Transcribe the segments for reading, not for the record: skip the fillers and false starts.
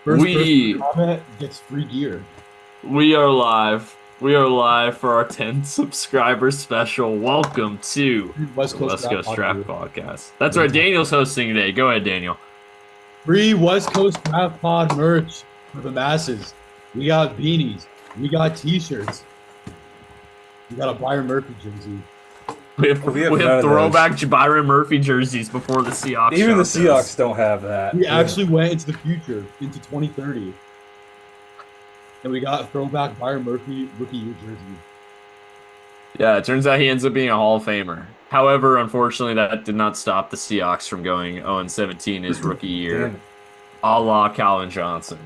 First person to We comment gets free gear. we are live. We are live for our 10 subscriber special. Welcome to West the Coast West Draft Coast Pod Draft crew. Podcast. That's right. Daniel's hosting today. Go ahead, Daniel. Free West Coast Draft Pod merch for the masses. We got beanies. We got t-shirts. We got a Byron Murphy jersey. We have We have we none have of those. throwback Byron Murphy jerseys before the Seahawks. Even the dropped those. Seahawks don't have that. We actually went into the future, into 2030. And we got throwback Byron Murphy rookie year jersey. Yeah, it turns out he ends up being a Hall of Famer. However, unfortunately, that did not stop the Seahawks from going 0-17 his rookie year, Damn it. a la Calvin Johnson.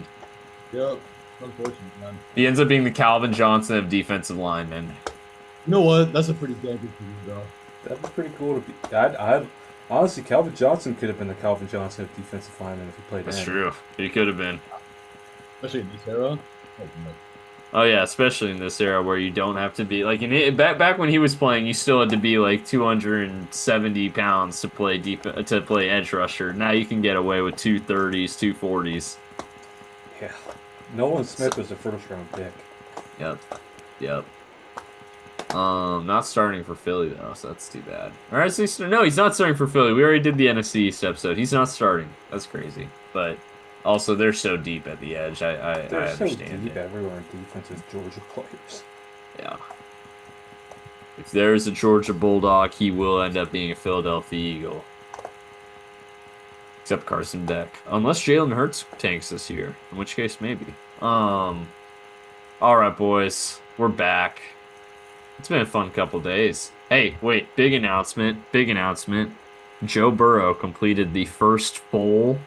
Yep. Unfortunate, man. He ends up being the Calvin Johnson of defensive linemen. You know what? That's a pretty damn good team, bro. That'd be pretty cool to be. Honestly, Calvin Johnson could have been the Calvin Johnson of defensive lineman if he played. That's in. true. He could have been. Especially in this era. Oh, no. Oh yeah, especially in this era where you don't have to be like back when he was playing, you still had to be like 270 pounds to play to play edge rusher. Now you can get away with 230s, 240s. Yeah. Nolan Smith was a first round pick. Yep, yep. Not starting for Philly though, so that's too bad. All right, so no, he's not starting for Philly. We already did the NFC East episode. He's not starting. That's crazy, but also they're so deep at the edge. I They're so understand deep it. everywhere in defense as Georgia players. Yeah. If there's a Georgia Bulldog, he will end up being a Philadelphia Eagle. Except Carson Beck. Unless Jalen Hurts tanks this year. In which case, maybe. Alright, boys. We're back. It's been a fun couple days. Hey, wait. Big announcement. Big announcement. Joe Burrow completed the first full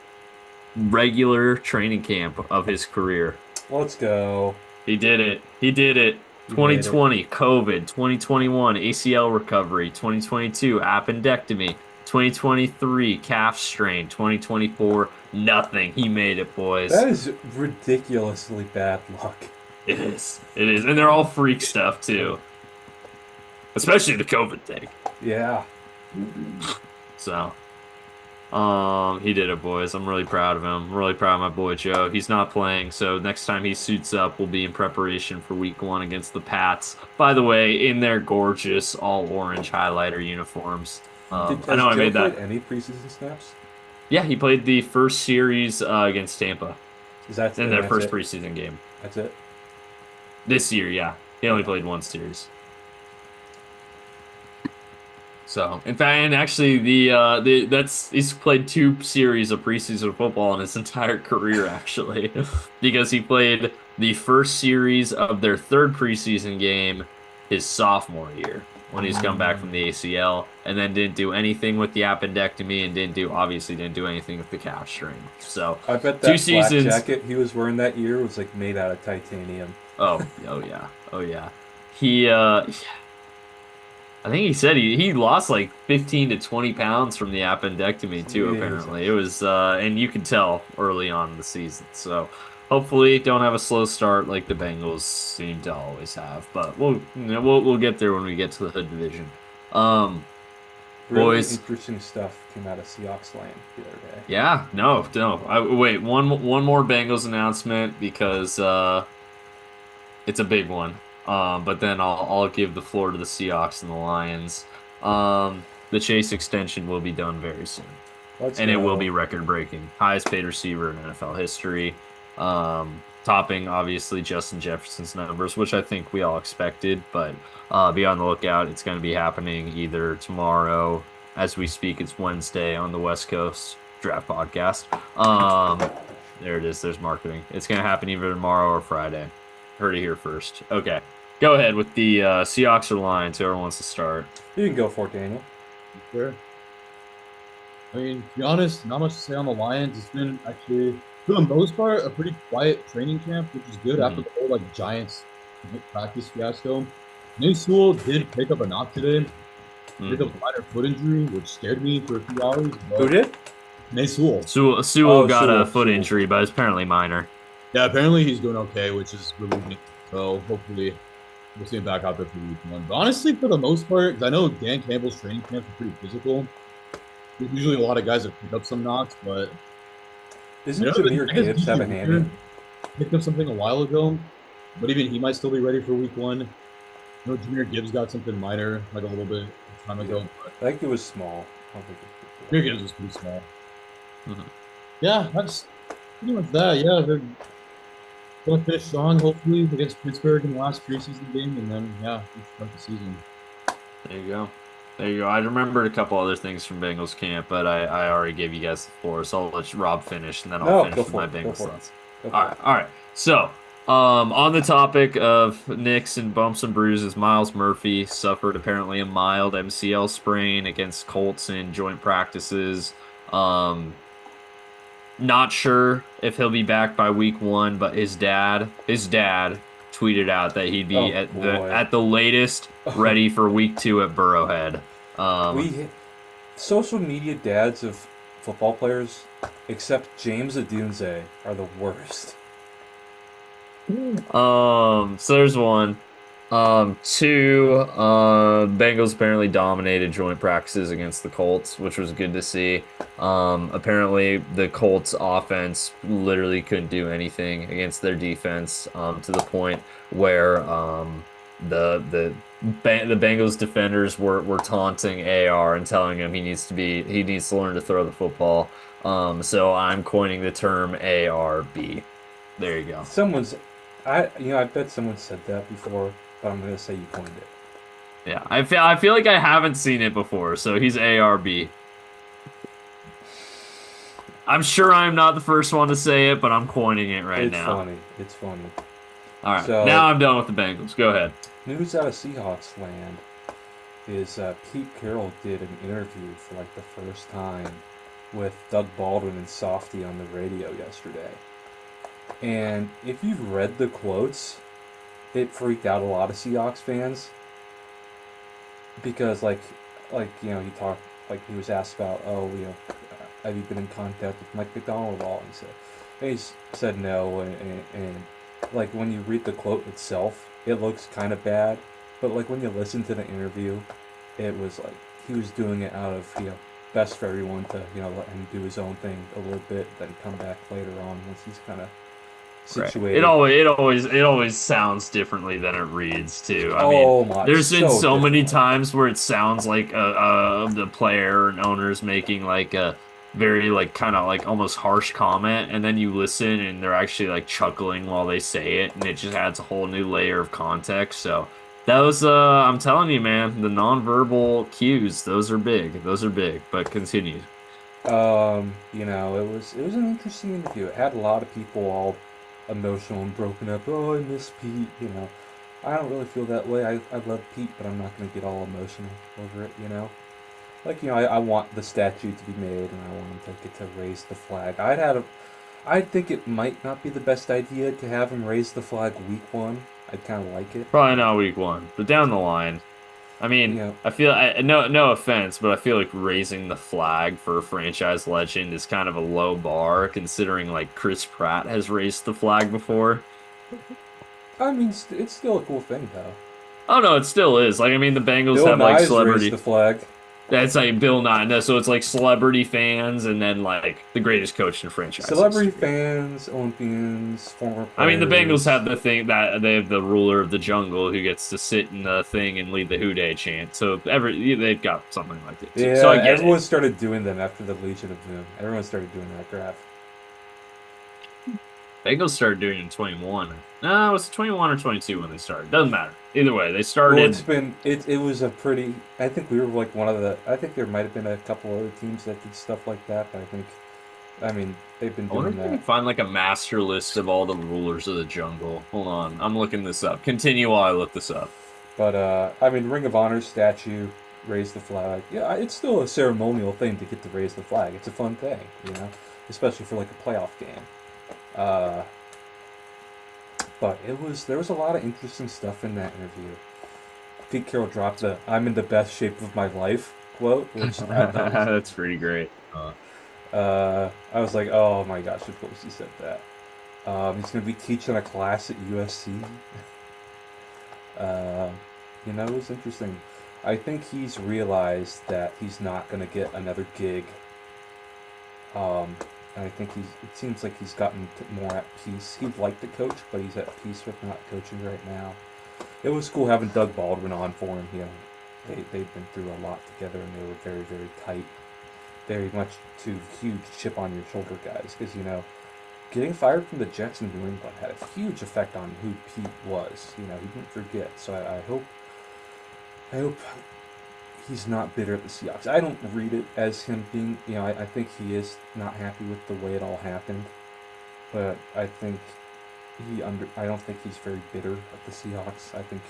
regular training camp of his career. Let's go. He did it. He did it. He made it. 2020, COVID. 2021, ACL recovery. 2022, appendectomy. 2023, calf strain. 2024, nothing. He made it, boys. That is ridiculously bad luck. It is. It is. And they're all freak stuff, too. Especially the COVID thing. Yeah. So, he did it, boys. I'm really proud of him. I'm really proud of my boy Joe. He's not playing, so next time he suits up, we'll be in preparation for Week 1 against the Pats. By the way, in their gorgeous all-orange highlighter uniforms. I know I made that. Played any preseason snaps? Yeah, he played the first series against Tampa Is that in their that's first it? preseason game. That's it. This year, yeah. He only played one series. So, in fact, and actually, he's played 2 series of preseason football in his entire career, actually, because he played the first series of their 3rd preseason game his sophomore year when he's come back from the ACL, and then didn't do anything with the appendectomy, and obviously didn't do anything with the calf strain. So, I bet 2 that seasons. black jacket he was wearing that year was like made out of titanium. Oh yeah, oh yeah. I think he said he lost like 15 to 20 pounds from the appendectomy too. Jesus. Apparently, it was, and you could tell early on in the season. So hopefully, don't have a slow start like the Bengals seem to always have. But we'll get there when we get to the Hood division. Really Boys. interesting stuff came out of Seahawks land the other day. Yeah, no. Wait, one more Bengals announcement because it's a big one. But then I'll give the floor to the Seahawks and the Lions. The Chase extension will be done very soon, and it will be record-breaking, highest paid receiver in NFL history, topping obviously Justin Jefferson's numbers, which I think we all expected. But be on the lookout; it's going to be happening either tomorrow, as we speak. It's Wednesday on the West Coast Draft Podcast. There it is. There's marketing. It's going to happen either tomorrow or Friday. Heard it here first. Okay. Go ahead with the Seahawks or Lions, whoever wants to start. You can go for it, Daniel. Sure. I mean, to be honest, not much to say on the Lions. It's been actually, for the most part, a pretty quiet training camp, which is good after the whole Giants practice fiasco. Nate Sewell did pick up a knock today. Picked up a minor foot injury, which scared me for a few hours. Who did? Nate Sewell. Sewell got Sewell. a foot injury, but it's apparently minor. Yeah, apparently he's doing okay, which is relieving. So hopefully we'll see him back out there for Week 1. But honestly, for the most part, because I know Dan Campbell's training camps are pretty physical. There's usually a lot of guys that pick up some knocks, but Isn't You know, Jahmyr I guess Gibbs have a DJ hand Reader in? picked up something a while ago, but even he might still be ready for week 1. You know, Jahmyr Gibbs got something minor like a little bit time ago, but I think it was small. I don't think it Jahmyr Gibbs was pretty small. Mhm. Yeah, that's pretty much that. Yeah, they're going to finish strong, hopefully, against Pittsburgh in the last preseason game, and then, yeah, we start the season. There you go. There you go. I remembered a couple other things from Bengals camp, but I already gave you guys the floor, so I'll let Rob finish, and then I'll No, finish go with for my it. Go Bengals for it. thoughts. Go All for right, all right. So, on the topic of nicks and bumps and bruises, Miles Murphy suffered apparently a mild MCL sprain against Colts in joint practices. Um, Not sure if he'll be back by week 1, but his dad tweeted out that he'd be Oh boy. at the latest Oh, ready for week 2 at Burrowhead. we social media dads of football players, except James Adunze, are the worst. So there's one. Two, Bengals apparently dominated joint practices against the Colts, which was good to see. Apparently the Colts offense literally couldn't do anything against their defense, to the point where the Bengals defenders were taunting AR and telling him he needs to learn to throw the football. So I'm coining the term ARB. There you go. I bet someone said that before, but I'm gonna say you coined it. Yeah, I feel like I haven't seen it before, so he's ARB. I'm sure I'm not the first one to say it, but I'm coining it right It's now. funny. It's funny. All right, So- now I'm done with the Bengals. Go ahead. News out of Seahawks land is Pete Carroll did an interview for like the first time with Doug Baldwin and Softy on the radio yesterday. And if you've read the quotes, it freaked out a lot of Seahawks fans because he talked, like, he was asked about, have you been in contact with Mike McDonald at all? And he said no, and like when you read the quote itself, it looks kind of bad, but like when you listen to the interview, it was like he was doing it out of best for everyone to let him do his own thing a little bit, then come back later on once he's kind of situated. It always sounds differently than it reads too. I mean, there's been so many times where it sounds like the player and owners making like a very like kind of like almost harsh comment, and then you listen and they're actually like chuckling while they say it, and it just adds a whole new layer of context. So that was I'm telling you, man, the nonverbal cues, those are big. Those are big. But continue. It was an interesting interview. It had a lot of people all emotional and broken up. Oh, I miss Pete. I don't really feel that way. I love Pete, but I'm not gonna get all emotional over it. I want the statue to be made, and I want him to get to raise the flag. I think it might not be the best idea to have him raise the flag week 1. I'd kind of like it. Probably not week 1, but down the line. I mean, Yeah. I feel no offense, but I feel like raising the flag for a franchise legend is kind of a low bar, considering like Chris Pratt has raised the flag before. I mean, it's still a cool thing, though. Oh no, it still is. Like I mean, the Bengals Bill have like Nye's celebrity. raised the flag. That's like Bill Nye. No, so it's like celebrity fans, and then like the greatest coach in franchise. Celebrity fans, Olympians, former players. I mean, the Bengals have the thing that they have the ruler of the jungle who gets to sit in the thing and lead the Who Dey chant. So they've got something like that. Yeah, so I get everyone it. started doing them after the Legion of Boom. Everyone started doing that crap. Bengals started doing it in 21. No, it was 21 or 22 when they started. Doesn't matter. Either way, they started. Well, it was a pretty. I think we were like one of the. I think there might have been a couple other teams that did stuff like that, but I mean, they've been I wonder doing if we can that. find like a master list of all the rulers of the jungle. Hold on, I'm looking this up. Continue while I look this up. But I mean, Ring of Honor statue, raise the flag. Yeah, it's still a ceremonial thing to get to raise the flag. It's a fun thing, especially for like a playoff game. But there was a lot of interesting stuff in that interview. Pete Carroll dropped the "I'm in the best shape of my life" quote, which That's pretty great. I was like, oh my gosh, of course he said that. He's going to be teaching a class at USC. It was interesting. I think he's realized that he's not going to get another gig I think it seems like he's gotten more at peace. He'd like to coach, but he's at peace with not coaching right now. It was cool having Doug Baldwin on for him. They've been through a lot together, and they were very, very tight. Very much two huge chip on your shoulder guys, because getting fired from the Jets in New England had a huge effect on who Pete was. He didn't forget. So I hope he's not bitter at the Seahawks. I don't read it as him being, I think he is not happy with the way it all happened, but I think I don't think he's very bitter at the Seahawks. I think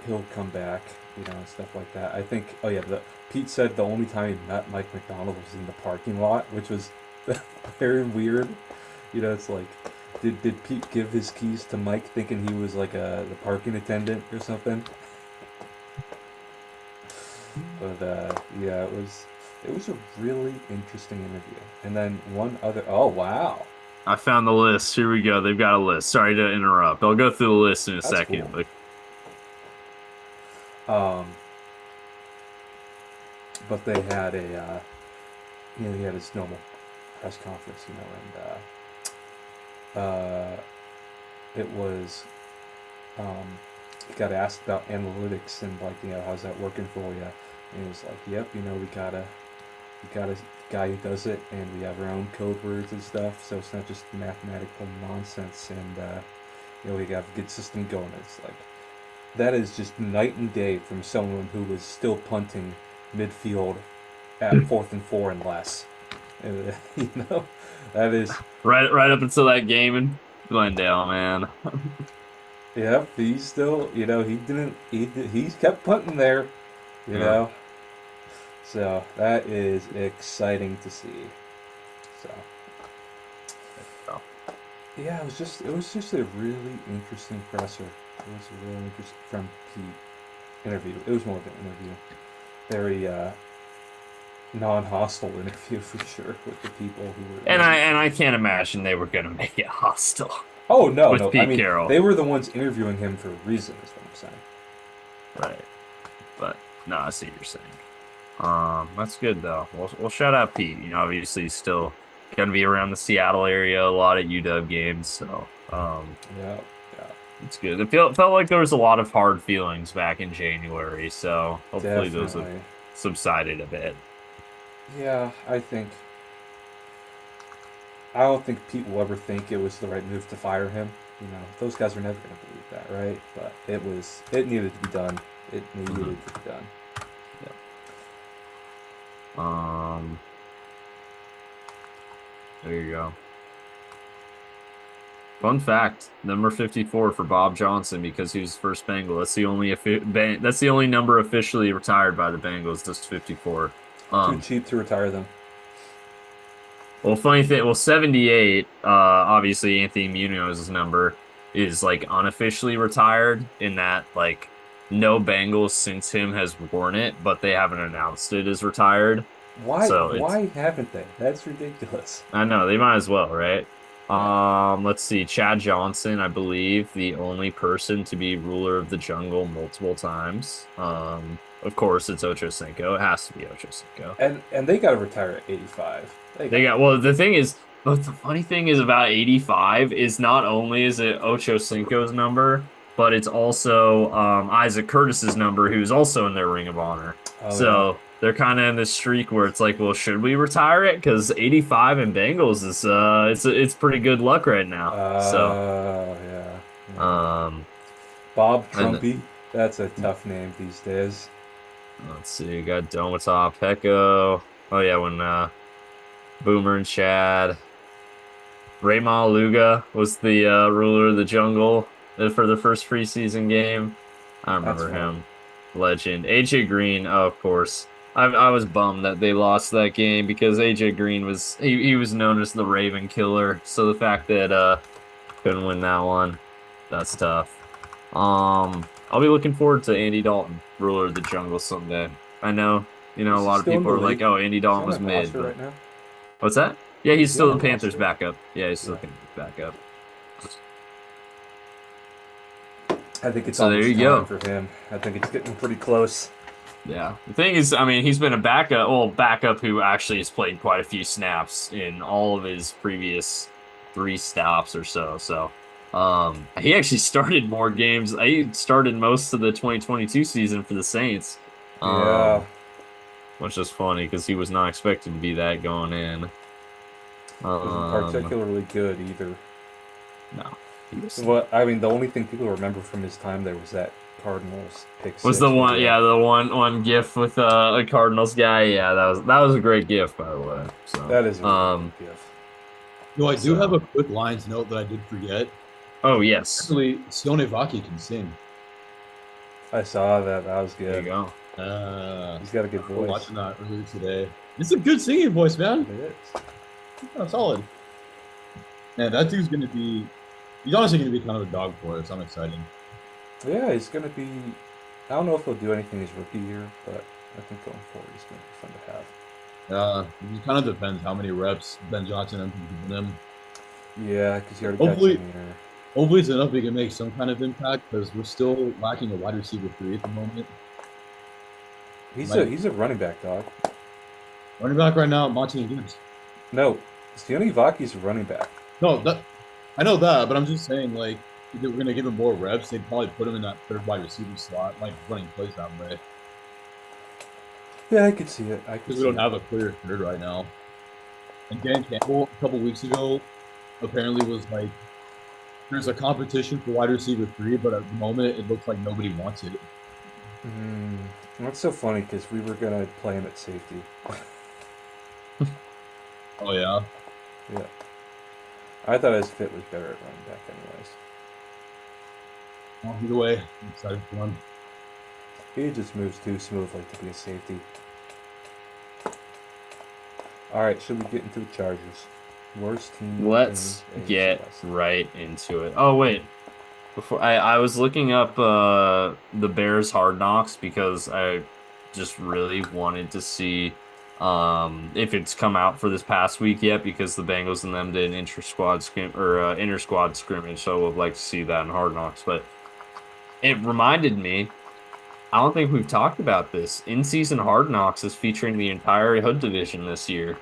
he'll come back, and stuff like that. I think, Pete said the only time he met Mike McDonald was in the parking lot, which was very weird. It's like, did Pete give his keys to Mike thinking he was like the parking attendant or something? But it was a really interesting interview. And then oh wow. I found the list. Here we go. They've got a list. Sorry to interrupt. I'll go through the list in a That's second. cool. But they had he had his normal press conference, and it was, he got asked about analytics and how's that working for you, and he was like, yep, we got a guy who does it, and we have our own code words and stuff, so it's not just mathematical nonsense, and we got a good system going. It's like, that is just night and day from someone who was still punting midfield at 4th and 4 and less. That is right up until that game in Glendale, man. Yeah, he's still, he kept punting there, know. So that is exciting to see. So yeah, it was just a really interesting presser. It was a really interesting from Pete interview. It was more of an interview. Very non-hostile interview for sure with the people who were. And I can't imagine they were gonna make it hostile. Oh no, with Pete Carroll. They were the ones interviewing him for a reason, is what I'm saying. Right, but no, I see what you're saying. That's good though. We'll shout out Pete. Obviously he's still gonna be around the Seattle area a lot at UW games, so yeah. It's good. It felt like there was a lot of hard feelings back in January, so hopefully those have subsided a bit. Yeah, I don't think Pete will ever think it was the right move to fire him. Those guys are never going to believe that, right? But it needed to be done. It needed to be done. Yeah. There you go. Fun fact: number 54 for Bob Johnson, because he was the first Bengal. That's the only number officially retired by the Bengals. Just 54. Too cheap to retire them. Well, funny thing. Well, 78. Obviously, Anthony Munoz's number is unofficially retired in that no Bengals since him has worn it, but they haven't announced it as retired. Why? Why haven't they? That's ridiculous. I know, they might as well, right? Let's see. Chad Johnson, I believe, the only person to be ruler of the jungle multiple times. Of course, it's Ocho Cinco. It has to be Ocho Cinco. And they got to retire at 85. Well, the thing is, the funny thing is about 85 is not only is it Ocho Cinco's number, but it's also Isaac Curtis's number, who's also in their Ring of Honor. So they're kind of in this streak where it's like, well, should we retire it? Because 85 in Bengals is it's pretty good luck right now. Yeah. Bob Trumpy. That's a tough name these days. Let's see. You got Domata Pecco. Oh yeah, when Boomer and Chad. Ray Maluga was the ruler of the jungle for the first preseason game. I remember him. Legend. AJ Green, of course. I was bummed that they lost that game because AJ Green was he was known as the Raven Killer. So the fact that couldn't win that one, that's tough. I'll be looking forward to Andy Dalton, ruler of the jungle, someday. I know, a lot of people are like, "Oh, Andy Dalton was mid." But... Right now? What's that? Yeah, he's still the Panthers' backup. Yeah, he's still the Panthers' backup. I think it's almost time for him. I think it's getting pretty close. Yeah. The thing is, I mean, he's been a backup who actually has played quite a few snaps in all of his previous 3 stops or so. So, he actually started more games. He started most of the 2022 season for the Saints. Yeah. Which is funny because he was not expected to be that going in. Wasn't particularly good either. No. He was, Well, I mean, the only thing people remember from his time there was that Cardinals pick was six. the one, where yeah, the one GIF with a Cardinals guy. Yeah, that was a great GIF, by the way. So that is a really good gift. No, I do have a quick Lions note that I did forget. Oh yes. Actually, Sione Vaki can sing. I saw that. That was good. There you go. He's got a good We're voice. watching that earlier today. It's a good singing voice, man. It is. Oh, solid. Man, that dude's gonna be. He's honestly gonna be kind of a dog for us. I'm excited. Yeah, he's gonna be. I don't know if he'll do anything his rookie year, but I think going forward he's gonna be fun to have. It kind of depends how many reps Ben Johnson ends up giving him. Yeah, because he already Hopefully- got Junior. Hopefully, it's enough we can make some kind of impact because we're still lacking a wide receiver 3 at the moment. He's Like- a running back, dog. Running back right now, Monty and Gibbs. No, Sione Vaki's a running back. No, I know that, but I'm just saying, like, if we're gonna give him more reps, they'd probably put him in that third wide receiver slot, like running plays that way. Yeah, I could see it. Because we don't have a clear third right now. And Dan Campbell, a couple weeks ago, apparently was like, there's a competition for wide receiver 3, but at the moment, it looks like nobody wants it. That's so funny because we were gonna play him at safety. Oh, yeah? Yeah. I thought his fit was better at running back, anyways. Well, either way, I'm excited for him. He just moves too smoothly to be a safety. All right, should we get into the Chargers? Worst team. Let's in AFC get West. right into it. Oh wait, before I was looking up the Bears Hard Knocks because I just really wanted to see if it's come out for this past week yet because the Bengals and them did an inter squad scrimmage, so I would like to see that in Hard Knocks. But it reminded me, I don't think we've talked about this. In-season Hard Knocks is featuring the entire Hood division this year.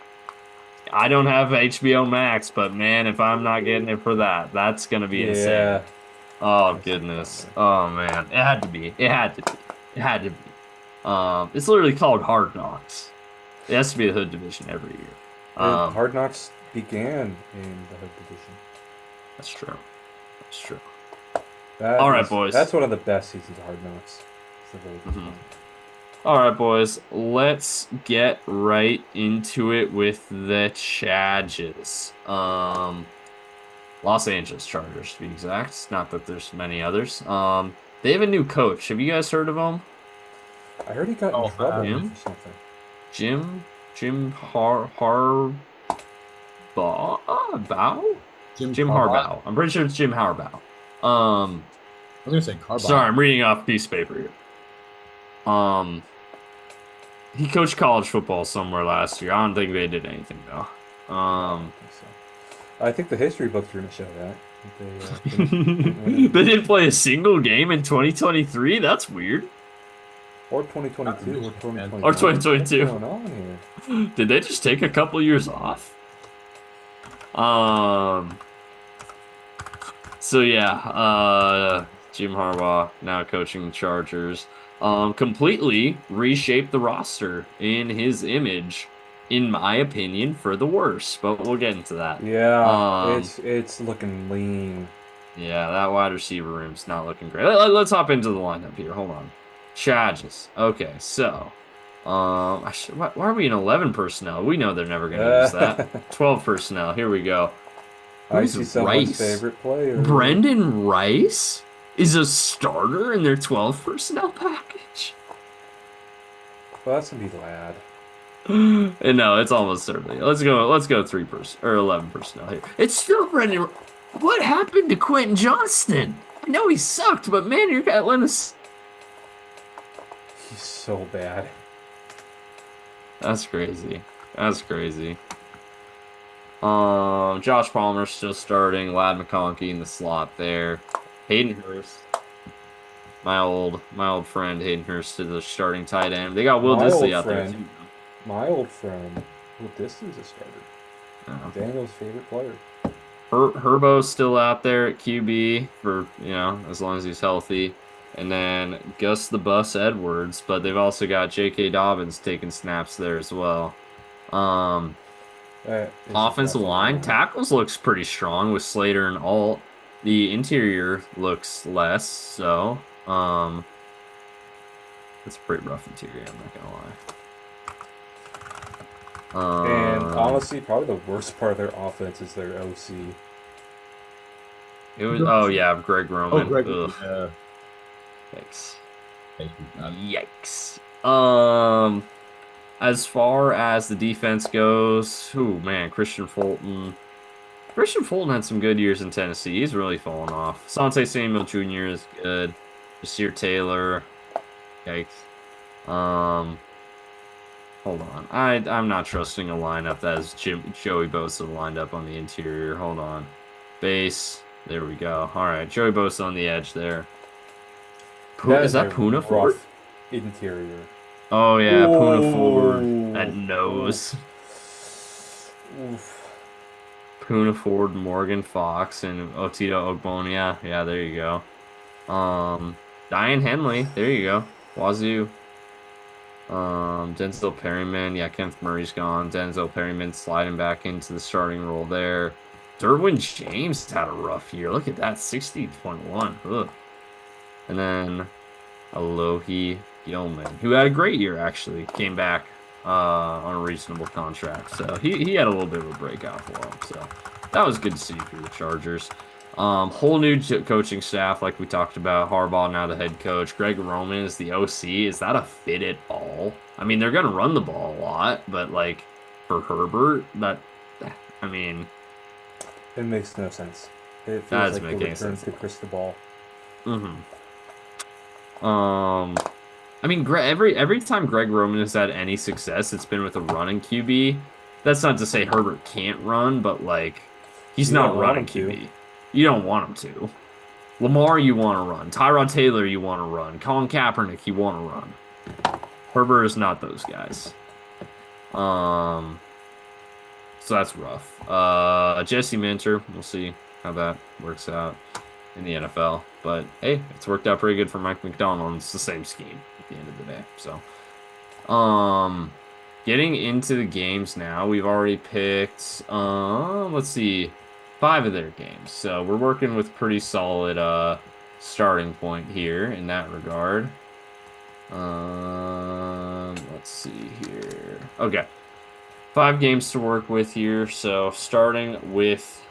I don't have HBO Max, but man, if I'm not getting it for that, that's gonna be insane. Oh goodness. Oh man, it had to be. It had to be. It had to be. It's literally called Hard Knocks. It has to be the Hood division every year. Hard Knocks began in the Hood division. That's true. That's true. All right, boys. That's one of the best seasons of Hard Knocks. It's a really good one. All right, boys. Let's get right into it with the Chargers. Los Angeles Chargers, to be exact. Not that there's many others. They have a new coach. Have you guys heard of him? I heard he got in trouble him? for something. Jim Harbaugh? Jim Harbaugh. I'm pretty sure it's Jim Harbaugh. I was gonna say Carbine. Sorry, I'm reading off a piece of paper here. He coached college football somewhere last year. I don't think they did anything though. I think the history books are going to show that. They didn't play a single game in 2023. That's weird. Or 2022 or 2021. Or 2022. What's going on here? Did they just take a couple years off? So yeah, Jim Harbaugh now coaching the Chargers. Completely reshaped the roster in his image, in my opinion, for the worse. But we'll get into that. Yeah, it's looking lean. Yeah, that wide receiver room's not looking great. Let's hop into the lineup here. Hold on. Chargers. Okay, so why are we in 11 personnel? We know they're never going to use that. 12 personnel. Here we go. I see someone's favorite player. Brendan Rice is a starter in their 12 personnel package. Well, that's gonna be Lad. And no, it's almost certainly. Let's go 11 personnel here. It's still Brendan. What happened to Quentin Johnston? I know he sucked, but man, you're letting us. He's so bad. That's crazy. That's crazy. Josh Palmer's still starting. Lad McConkey in the slot there. Hayden Hurst. My old friend Hayden Hurst is the starting tight end. They got Will My Dissly old out there friend. too. My old friend, well, this is a starter. Yeah. Daniel's favorite player. Herbo's still out there at QB for, as long as he's healthy. And then Gus the Bus Edwards, but they've also got J.K. Dobbins taking snaps there as well. That is Offensive definitely line, wrong. tackles looks pretty strong with Slater and Alt. The interior looks less, so it's a pretty rough interior, I'm not gonna lie. And honestly, probably the worst part of their offense is their OC. It was Greg Roman. Oh, Greg. Ugh. Yeah. Yikes. Yikes. Yikes. As far as the defense goes, man, Christian Fulton. Christian Fulton had some good years in Tennessee. He's really fallen off. Sante Samuel Jr. is good. Jasir Taylor. Yikes. Hold on. I'm not trusting a lineup that is Joey Bosa lined up on the interior. Hold on. Base. There we go. All right. Joey Bosa on the edge there. Is that Puna Ford? Interior. Oh, yeah. Whoa. Puna Ford at nose. Oof. Puna Ford, Morgan Fox, and Otito Ogbonia. Yeah, there you go. Diane Henley. There you go. Wazoo. Denzel Perryman. Yeah, Kenneth Murray's gone. Denzel Perryman sliding back into the starting role there. Derwin James had a rough year. Look at that, 60.1. Ugh. And then Alohi Gilman, who had a great year, actually. Came back on a reasonable contract. So he had a little bit of a breakout for him. So that was good to see for the Chargers. Whole new coaching staff, like we talked about. Harbaugh now the head coach. Greg Roman is the OC. Is that a fit at all? I mean, they're going to run the ball a lot, but like for Herbert, it makes no sense. It feels doesn't like make the any return sense. to Cristobal. I mean, every time Greg Roman has had any success, it's been with a running QB. That's not to say Herbert can't run, but like he's not running QB. You don't want him to. Lamar, you want to run. Tyrod Taylor, you want to run. Colin Kaepernick, you want to run. Herbert is not those guys. So that's rough. Jesse Minter, we'll see how that works out in the NFL. But hey, it's worked out pretty good for Mike McDonald. And it's the same scheme at the end of the day. So, getting into the games now, we've already picked. Let's see, 5 of their games. So we're working with pretty solid starting point here in that regard. Let's see here. Okay. 5 games to work with here. So starting with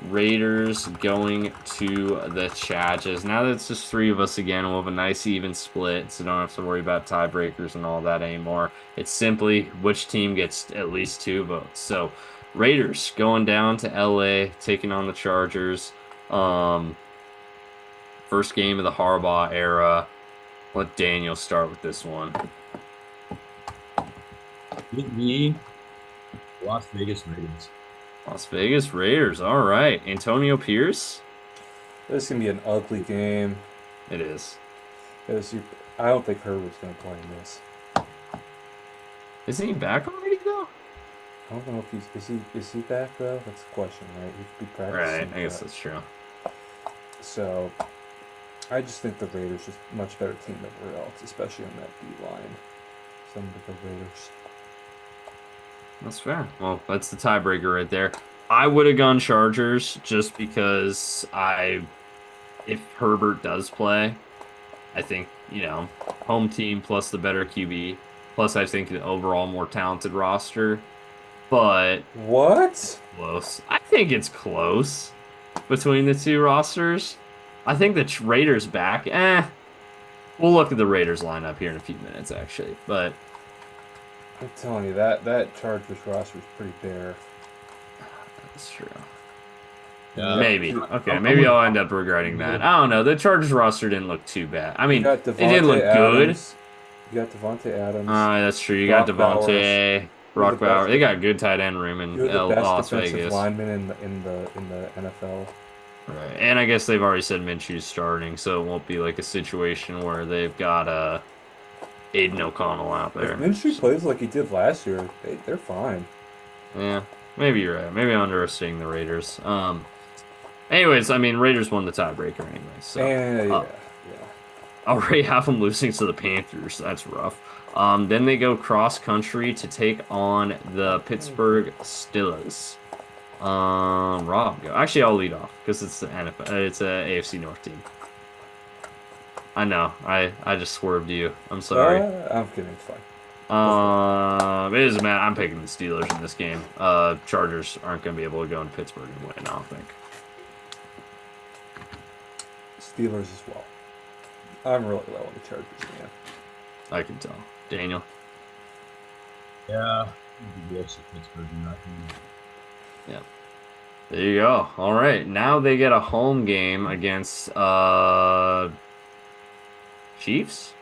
Raiders going to the Chargers. Now that it's just 3 of us again, we'll have a nice even split, so don't have to worry about tiebreakers and all that anymore. It's simply which team gets at least 2 votes. So Raiders going down to LA, taking on the Chargers. First game of the Harbaugh era. Let Daniel start with this one. Give me Las Vegas Raiders. Las Vegas Raiders. All right. Antonio Pierce. This is going to be an ugly game. It is. I don't think Herbert's going to play in this. Isn't he back already, though? I don't know if is he back, though? That's the question, right? He could be practicing. Right. I guess that's true. So, I just think the Raiders are a much better team than everywhere else, especially on that D-line. Some of the Raiders. That's fair. Well, that's the tiebreaker right there. I would have gone Chargers just because if Herbert does play, I think, home team plus the better QB, plus I think the overall more talented roster. But what? Close. I think it's close between the 2 rosters. I think the Raiders back. We'll look at the Raiders lineup here in a few minutes, actually. But I'm telling you, that Chargers roster is pretty bare. that's true. Yeah. Maybe. Okay, maybe I'll end up regretting that. I don't know. The Chargers roster didn't look too bad. I mean, it did look good. You got Devontae Adams. That's true. You got Devontae, Brock Bowers. They got a good tight end room in You're the best Las defensive Vegas. lineman in the NFL. Right. And I guess they've already said Minshew's starting, so it won't be like a situation where they've got Aiden O'Connell out there. If Minshew plays like he did last year, they're fine. Yeah, maybe you're right. Maybe I'm underestimating the Raiders. Anyways, I mean, Raiders won the tiebreaker anyway, so And yeah. I already have them losing to the Panthers. That's rough. Then they go cross country to take on the Pittsburgh Steelers. Rob, go. Actually, I'll lead off because it's the NFL. It's a AFC North team. I know. I just swerved you. I'm sorry. I'm kidding. It's fine. It doesn't matter. I'm picking the Steelers in this game. Chargers aren't going to be able to go into Pittsburgh and win, I don't think. Steelers as well. I'm really low on the Chargers, man. I can tell. Daniel? Yeah. Pittsburgh in that game. Yeah. There you go. All right. Now they get a home game against Chiefs?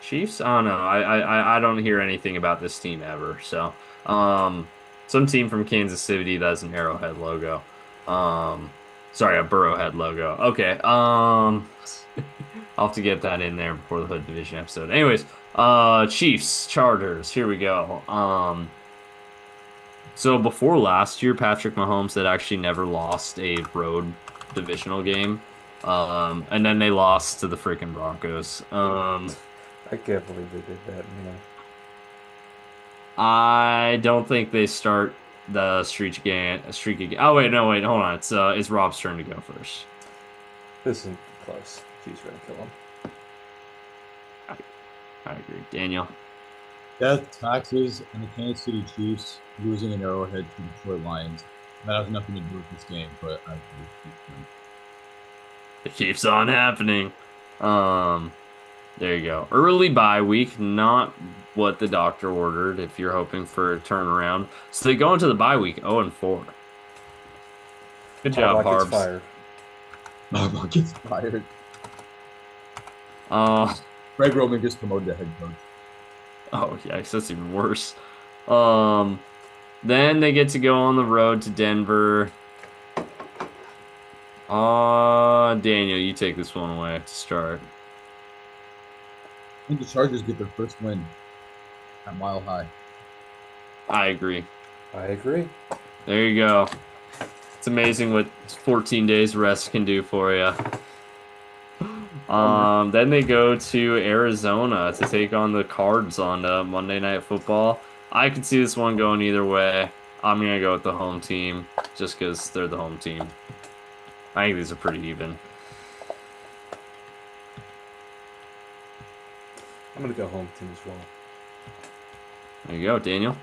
Chiefs? I don't know. I don't hear anything about this team ever. So, some team from Kansas City that has an Arrowhead logo. Sorry, a Burrowhead logo. Okay. I'll have to get that in there before the Hood Division episode. Anyways, Chiefs, Chargers. Here we go. So before last year, Patrick Mahomes had actually never lost a road divisional game. And then they lost to the freaking Broncos. I can't believe they did that, man. I don't think they start the streak again. Oh wait, no, wait, hold on. It's Rob's turn to go first. This isn't close. Chiefs are gonna kill him. I agree, Daniel. Death, taxes, and the Kansas City Chiefs losing an Arrowhead to the Detroit Lions. That has nothing to do with this game, but I agree. It keeps on happening. There you go. Early bye week, not what the doctor ordered if you're hoping for a turnaround. So they go into the bye week 0-4. Good job, Harbaugh gets Harbs. fired. Harbaugh gets fired. Greg Roman gets promoted to head coach. Oh, yikes, that's even worse. Then they get to go on the road to Denver. Daniel, you take this one away to start. I think the Chargers get their first win at Mile High. I agree. I agree. There you go. It's amazing what 14 days rest can do for you. Then they go to Arizona to take on the Cards on Monday Night Football. I could see this one going either way. I'm going to go with the home team just because they're the home team. I think these are pretty even. I'm gonna go home team as well. There you go, Daniel.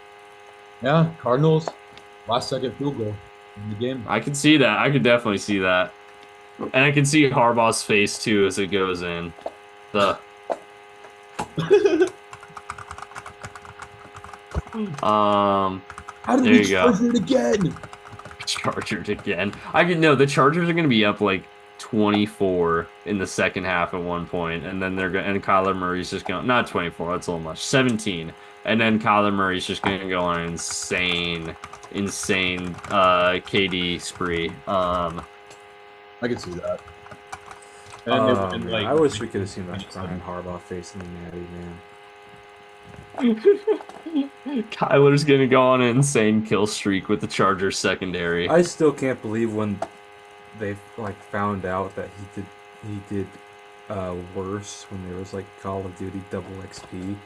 Yeah, Cardinals, last second field goal in the game. I can see that. I could definitely see that. And I can see Harbaugh's face too as it goes in. How did there we you go. charge it again? Chargers again. The Chargers are gonna be up like 24 in the second half at one point, and then and Kyler Murray's just going, not 24, that's a little much, 17, and then Kyler Murray's just gonna go on an insane KD spree. I can see that. I wish we could have seen that Brian Harbaugh face in the Natty, man. Kyler's gonna go on an insane kill streak with the Chargers secondary. I still can't believe when they found out that he did worse when there was Call of Duty double XP.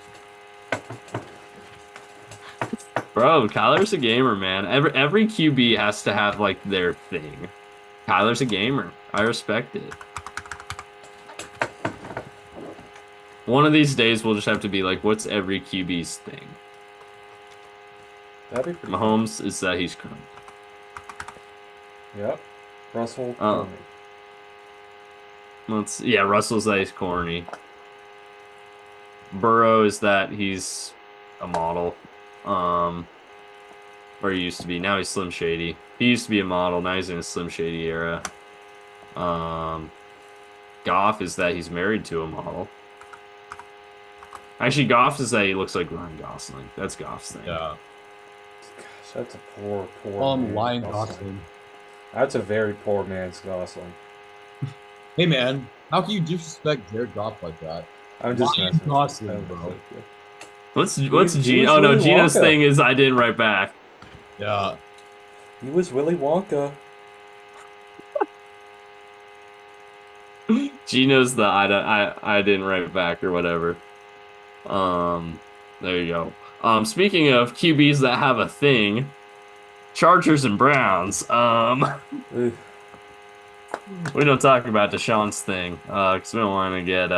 Bro, Kyler's a gamer, man. Every QB has to have their thing. Kyler's a gamer. I respect it. One of these days we'll just have to be what's every QB's thing? That'd be pretty Mahomes is that he's current. Yep. Russell. Russell's that he's corny. Burrow is that he's a model. Or he used to be. Now he's Slim Shady. He used to be a model. Now he's in a Slim Shady era. Goff is that he's married to a model. Actually, Goff is that he looks like Ryan Gosling. That's Goff's thing. Yeah. Gosh, that's a poor. Lion Gosling. That's a very poor man's Gosling. Hey, man, how can you disrespect Jared Goff like that? I'm just Ryan messing with you. Gosling, I'm bro. messing with you. What's He Gino? was Oh no, Willy Gino's Wonka. thing is I didn't write back. Yeah. He was Willy Wonka. Gino's the I didn't write back or whatever. There you go. Speaking of QBs that have a thing, Chargers and Browns. Ugh. We don't talk about Deshaun's thing, because we don't want to get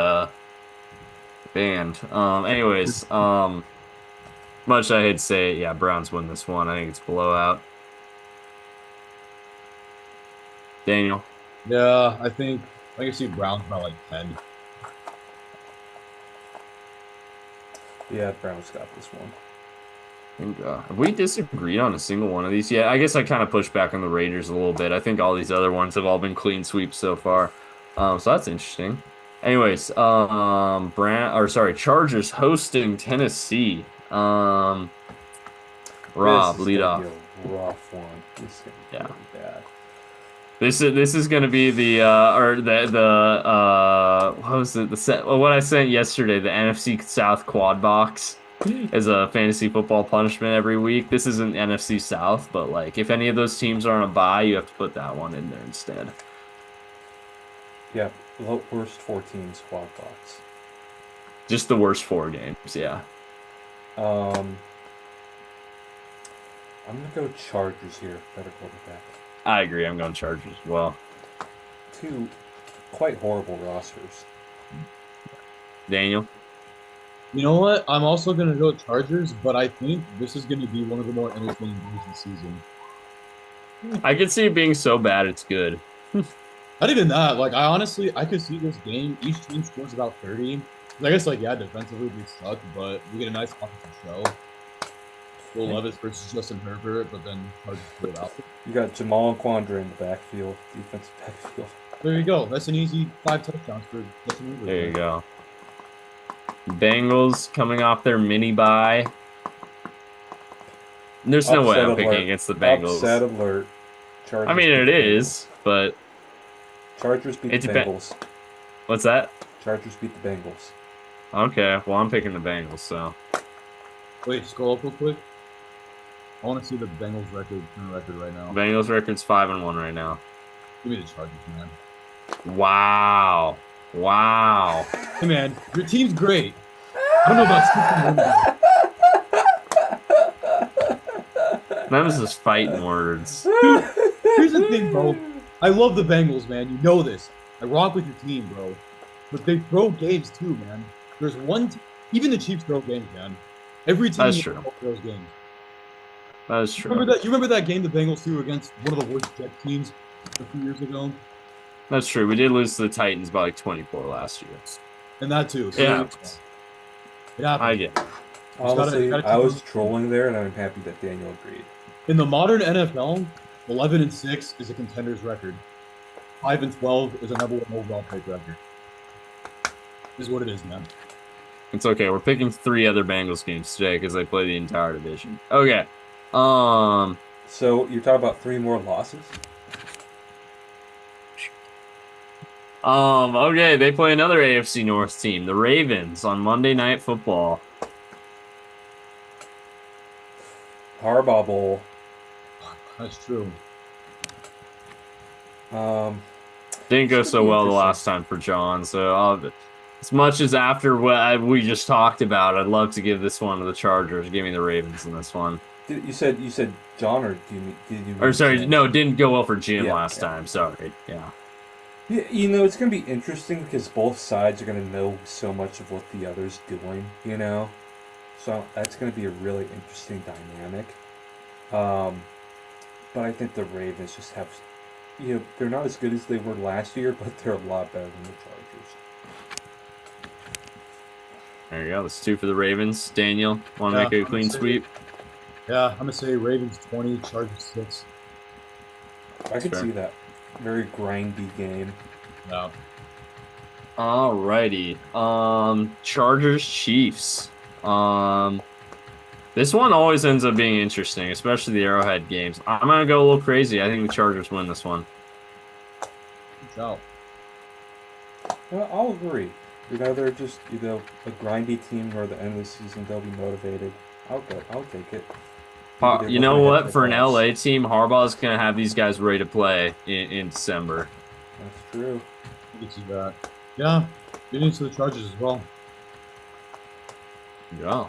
banned. Anyways, much I hate to say it, yeah, Browns win this one. I think it's blowout. Daniel. Yeah, I think I can see Browns by like 10. Yeah, Browns got this one. And, have we disagreed on a single one of these? Yeah, I guess I kind of pushed back on the Raiders a little bit. I think all these other ones have all been clean sweeps so far. So that's interesting. Anyways, Chargers hosting Tennessee. Rob, lead off. This is gonna be a rough one. This is gonna be really bad. This is gonna be the what was it, what I sent yesterday, the NFC South quad box as a fantasy football punishment every week. This isn't NFC South, but like if any of those teams are on a bye, you have to put that one in there instead. Yeah, worst 4 teams quad box. Just the worst 4 games, yeah. I'm gonna go Chargers here. Better quarterback. I agree. I'm going Chargers as well. 2 quite horrible rosters. Daniel? You know what? I'm also going to go Chargers, but I think this is going to be one of the more entertaining games of the season. I could see it being so bad it's good. Not even that. Like, I could see this game. Each team scores about 30. I guess, like, yeah, defensively we suck, but we get a nice offensive show. Will Levis versus Justin Herbert, but then Chargers pull it out. You got Jamal and Quandre in the backfield, defensive backfield. There you go. That's an easy 5 touchdowns for Justin Herbert. There you go. Bengals coming off their mini bye. There's no way I'm picking against the Bengals. Upset alert. Chargers I mean, it is, but Chargers beat the Bengals. What's that? Chargers beat the Bengals. Okay, well, I'm picking the Bengals, so. Wait, scroll up real quick. I want to see the Bengals record right now. Bengals record's 5-1 right now. Give me the Chargers, man. Wow. Wow. Hey, man, your team's great. I don't know about 61. That was just fighting words. Dude, here's the thing, bro. I love the Bengals, man. You know this. I rock with your team, bro. But they throw games too, man. There's even the Chiefs throw games, man. Every team throws games. That is true. You remember that game the Bengals threw against one of the worst Jet teams a few years ago? That's true. We did lose to the Titans by like 24 last year. And that too. So yeah. It happened. I get it. Honestly, I was trolling there, and I'm happy that Daniel agreed. In the modern NFL, 11-6 is a contender's record. 5-12 is a number 1 overall pick record. Is what it is, man. It's okay. We're picking 3 other Bengals games today because they play the entire division. Okay. So you're talking about 3 more losses? Okay, they play another AFC North team, the Ravens, on Monday Night Football. Harbaugh Bowl. That's true. Didn't go so well the last time for John, so as much as after what we just talked about, I'd love to give this one to the Chargers. Give me the Ravens in this one. You said John, or did you? Or sorry, no, it didn't go well for Jim last time. Sorry, yeah. You know, it's going to be interesting because both sides are going to know so much of what the other's doing, you know? So that's going to be a really interesting dynamic. But I think the Ravens just have, they're not as good as they were last year, but they're a lot better than the Chargers. There you go. That's 2 for the Ravens. Daniel, want to make a clean sweep? Yeah, I'm going to say Ravens 20, Chargers 6. I could see that. Very grindy game. No. Alrighty. Chargers Chiefs. This one always ends up being interesting, especially the Arrowhead games. I'm gonna go a little crazy. I think the Chargers win this one. Good job. I'll agree. They're just a grindy team where at the end of the season they'll be motivated. I'll take it. You know what? For an LA team, Harbaugh's gonna have these guys ready to play in December. That's true. I can see that. Yeah, good news to the Chargers as well. Yeah.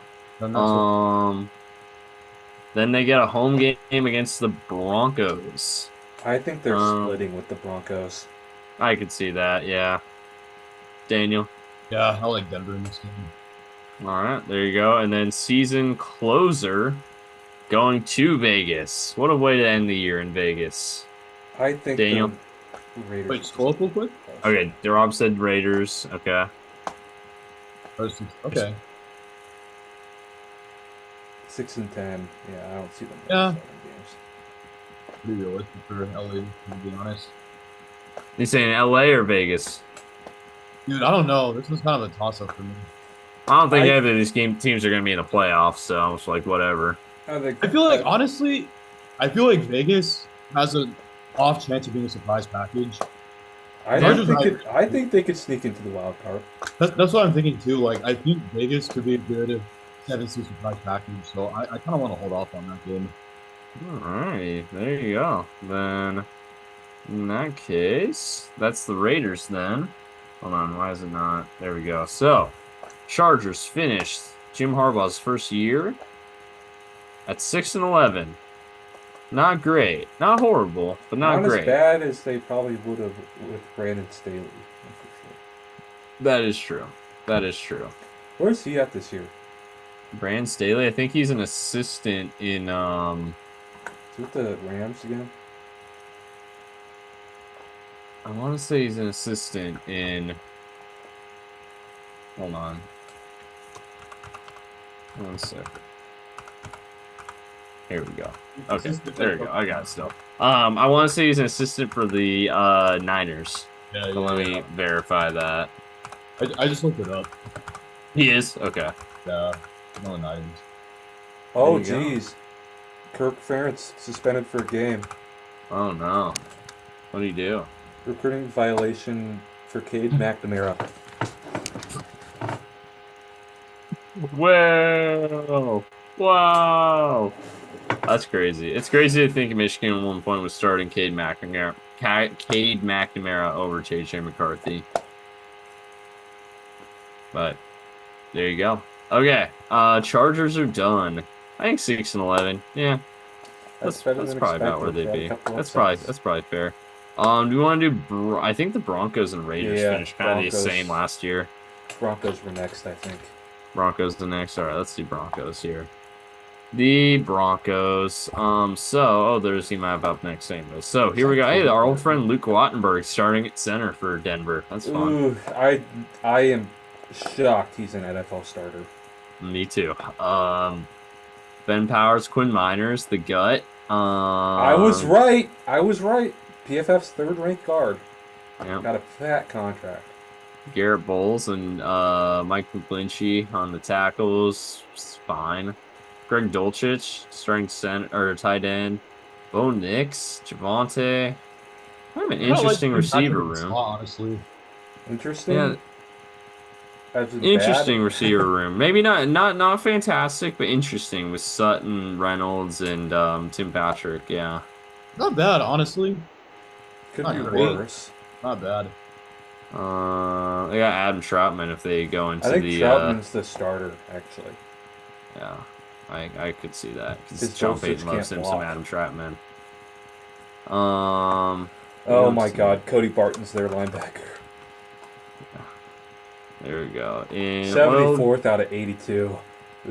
Then they get a home game against the Broncos. I think they're splitting with the Broncos. I could see that, yeah. Daniel? Yeah, I like Denver in this game. All right, there you go. And then season closer going to Vegas. What a way to end the year in Vegas. I think Daniel? The Raiders. Wait, scroll up real quick. Okay, Rob said Raiders. Okay. Okay. 6-10. Yeah, I don't see them. Yeah. Games. Pretty realistic for LA, to be honest. You saying LA or Vegas? Dude, I don't know. This was kind of a toss-up for me. I don't think either of these teams are going to be in the playoffs, so it's like whatever. I feel like, honestly, Vegas has an off chance of being a surprise package. I think they could sneak into the wild card. That's what I'm thinking too. Like, I think Vegas could be a good 7-seed surprise package, so I kind of want to hold off on that game. All right, there you go. Then, in that case, that's the Raiders then. Hold on, why is it not? There we go. So, Chargers finished Jim Harbaugh's first year at 6-11. Not great, not horrible, but not great. Not as bad as they probably would have with Brandon Staley. Sure. That is true. That is true. Where's he at this year? Brandon Staley, I think he's an assistant in Is it the Rams again? I want to say he's an assistant in. Hold on. 1 second. Here we go. Okay, there we go. I got it still. I want to say he's an assistant for the Niners. Yeah, So let me verify that. I just looked it up. He is? Okay. Yeah, no Niners. Oh, jeez. Kirk Ferentz suspended for a game. Oh, no. What do you do? Recruiting violation for Cade McNamara. Whoa! Wow! That's crazy. It's crazy to think Michigan at one point was starting Cade McNamara over J.J. McCarthy. But there you go. Okay, Chargers are done. I think 6-11. Yeah, that's probably about where they'd be. That's probably fair. Do we want to do? I think the Broncos and Raiders finished kind of the same last year. Broncos were next, I think. Broncos the next. All right, let's do Broncos here. The Broncos. There's the map up next. Same though. So here we go. Hey, our old friend Luke Wattenberg starting at center for Denver. That's fun. Ooh, I am shocked he's an NFL starter. Me too. Ben Powers, Quinn Miners, the gut. I was right. PFF's third-ranked guard. Yep. Got a fat contract. Garrett Bowles and Mike McGlinchey on the tackles. It's fine. Greg Dulcich, starting center or tight end. Bo Nix, Javante. Kind of an interesting receiver room. Honestly. Interesting. Yeah. Interesting receiver room. Maybe not fantastic, but interesting with Sutton, Reynolds, and Tim Patrick. Yeah. Not bad, honestly. Could Not be great. worse. Not bad. They got Adam Troutman if they go into I think the. Troutman's the starter, actually. Yeah, I could see that because His John dosage Payton loves can't him some block. Adam Troutman. Oh my God, Cody Barton's their linebacker. There we go. And 74th out of 82.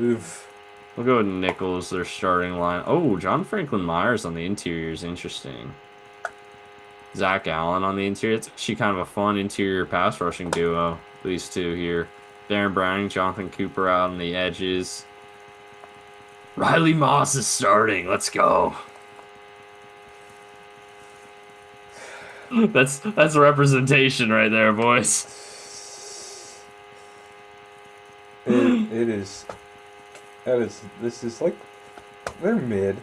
Oof. We'll go with Nichols, their starting line. Oh, John Franklin Myers on the interior is interesting. Zach Allen on the interior. It's actually kind of a fun interior pass rushing duo. These two here. Darren Browning, Jonathan Cooper out on the edges. Riley Moss is starting. Let's go. That's representation right there, boys. It is. This is like they're mid.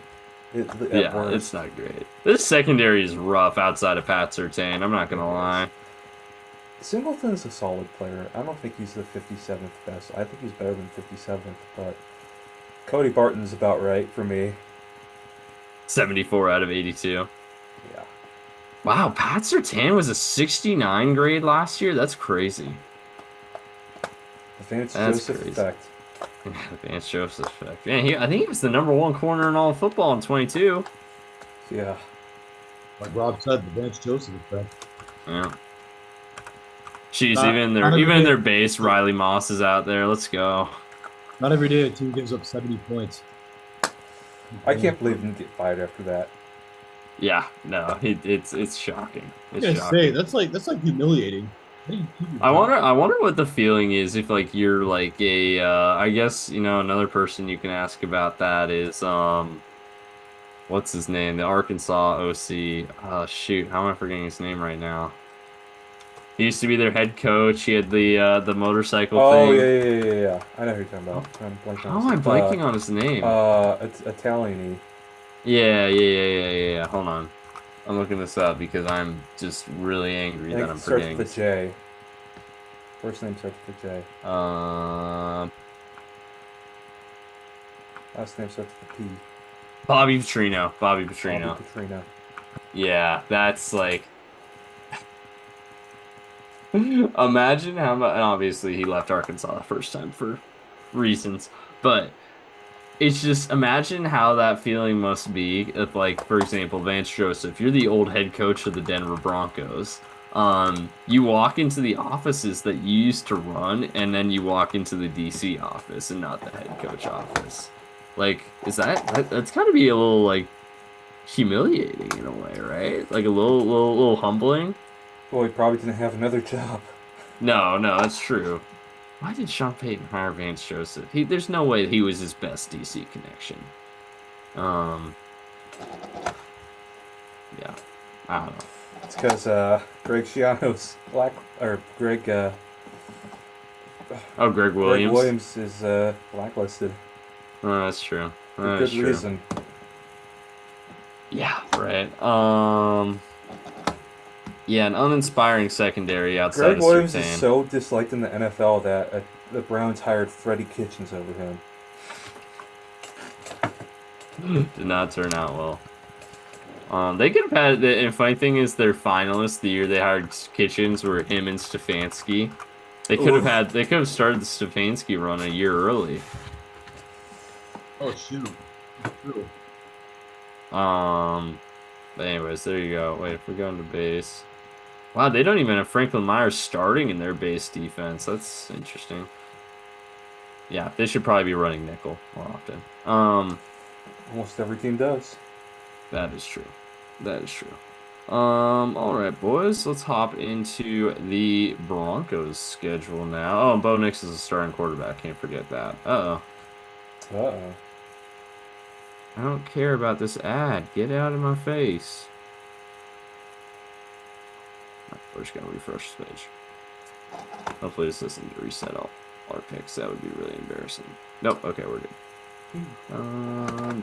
At Yeah, worst. it's not great. This secondary is rough outside of Pat Surtain. I'm not gonna lie. Singleton's a solid player. I don't think he's the 57th best. I think he's better than 57th, but Cody Barton's about right for me. 74 out of 82. Yeah. Wow, Pat Surtain was a 69 grade last year. That's crazy. The Vance That's Joseph crazy. effect. Vance Joseph effect. Man, I think he was the #1 corner in all of football in 22. Yeah. Like Rob said, the Vance Joseph effect. Yeah. Jeez, Not even every in their day. base, Riley Moss is out there. Let's go. Not every day a team gives up 70 points. I can't believe he didn't get fired after that. Yeah, no, it's shocking. It's I shocking. say that's like humiliating. How do you keep your I job? wonder what the feeling is if like you're like a I guess another person you can ask about that is what's his name, the Arkansas OC, shoot, how am I forgetting his name right now? He used to be their head coach. He had the motorcycle Oh thing. yeah. I know who you're talking about. I'm blanking How on am I his blanking on his name? It's Italian-y. Yeah. Hold on. I'm looking this up because I'm just really angry I that think I'm it starts forgetting. with a J. First name starts with a J. Last name starts with a P. Bobby Petrino. Bobby Petrino. Yeah, that's like. Imagine how much. And obviously, he left Arkansas the first time for reasons, but it's just imagine how that feeling must be if, like, for example, Vance Joseph, you're the old head coach of the Denver Broncos. You walk into the offices that you used to run, and then you walk into the DC office and not the head coach office. Like, that's got to be a little like humiliating in a way, right? Like a little humbling. Well, he probably didn't have another job. No, that's true. Why did Sean Payton hire Vance Joseph? There's no way he was his best DC connection. Yeah, I don't know. It's because Greg Schiano's Greg Greg Williams. Greg Williams is blacklisted. Oh, that's true. For That's good true. reason. Yeah, right. Yeah, an uninspiring secondary outside Greg of Williams Surtain. is so disliked in the NFL that the Browns hired Freddie Kitchens over him. Did not turn out well. They could have had and funny thing is their finalists the year they hired Kitchens were him and Stefanski. They could have started the Stefanski run a year early. Oh shoot. True. But anyways, there you go. Wait, if we go into base. Wow, they don't even have Franklin Myers starting in their base defense. That's interesting. Yeah, they should probably be running nickel more often. Almost every team does. That is true. All right, boys, let's hop into the Broncos schedule now. Oh, Bo Nix is a starting quarterback. Can't forget that. Uh-oh. I don't care about this ad. Get out of my face. We're just gonna refresh the page. Hopefully this doesn't reset all our picks. That would be really embarrassing. Nope. Okay, we're good.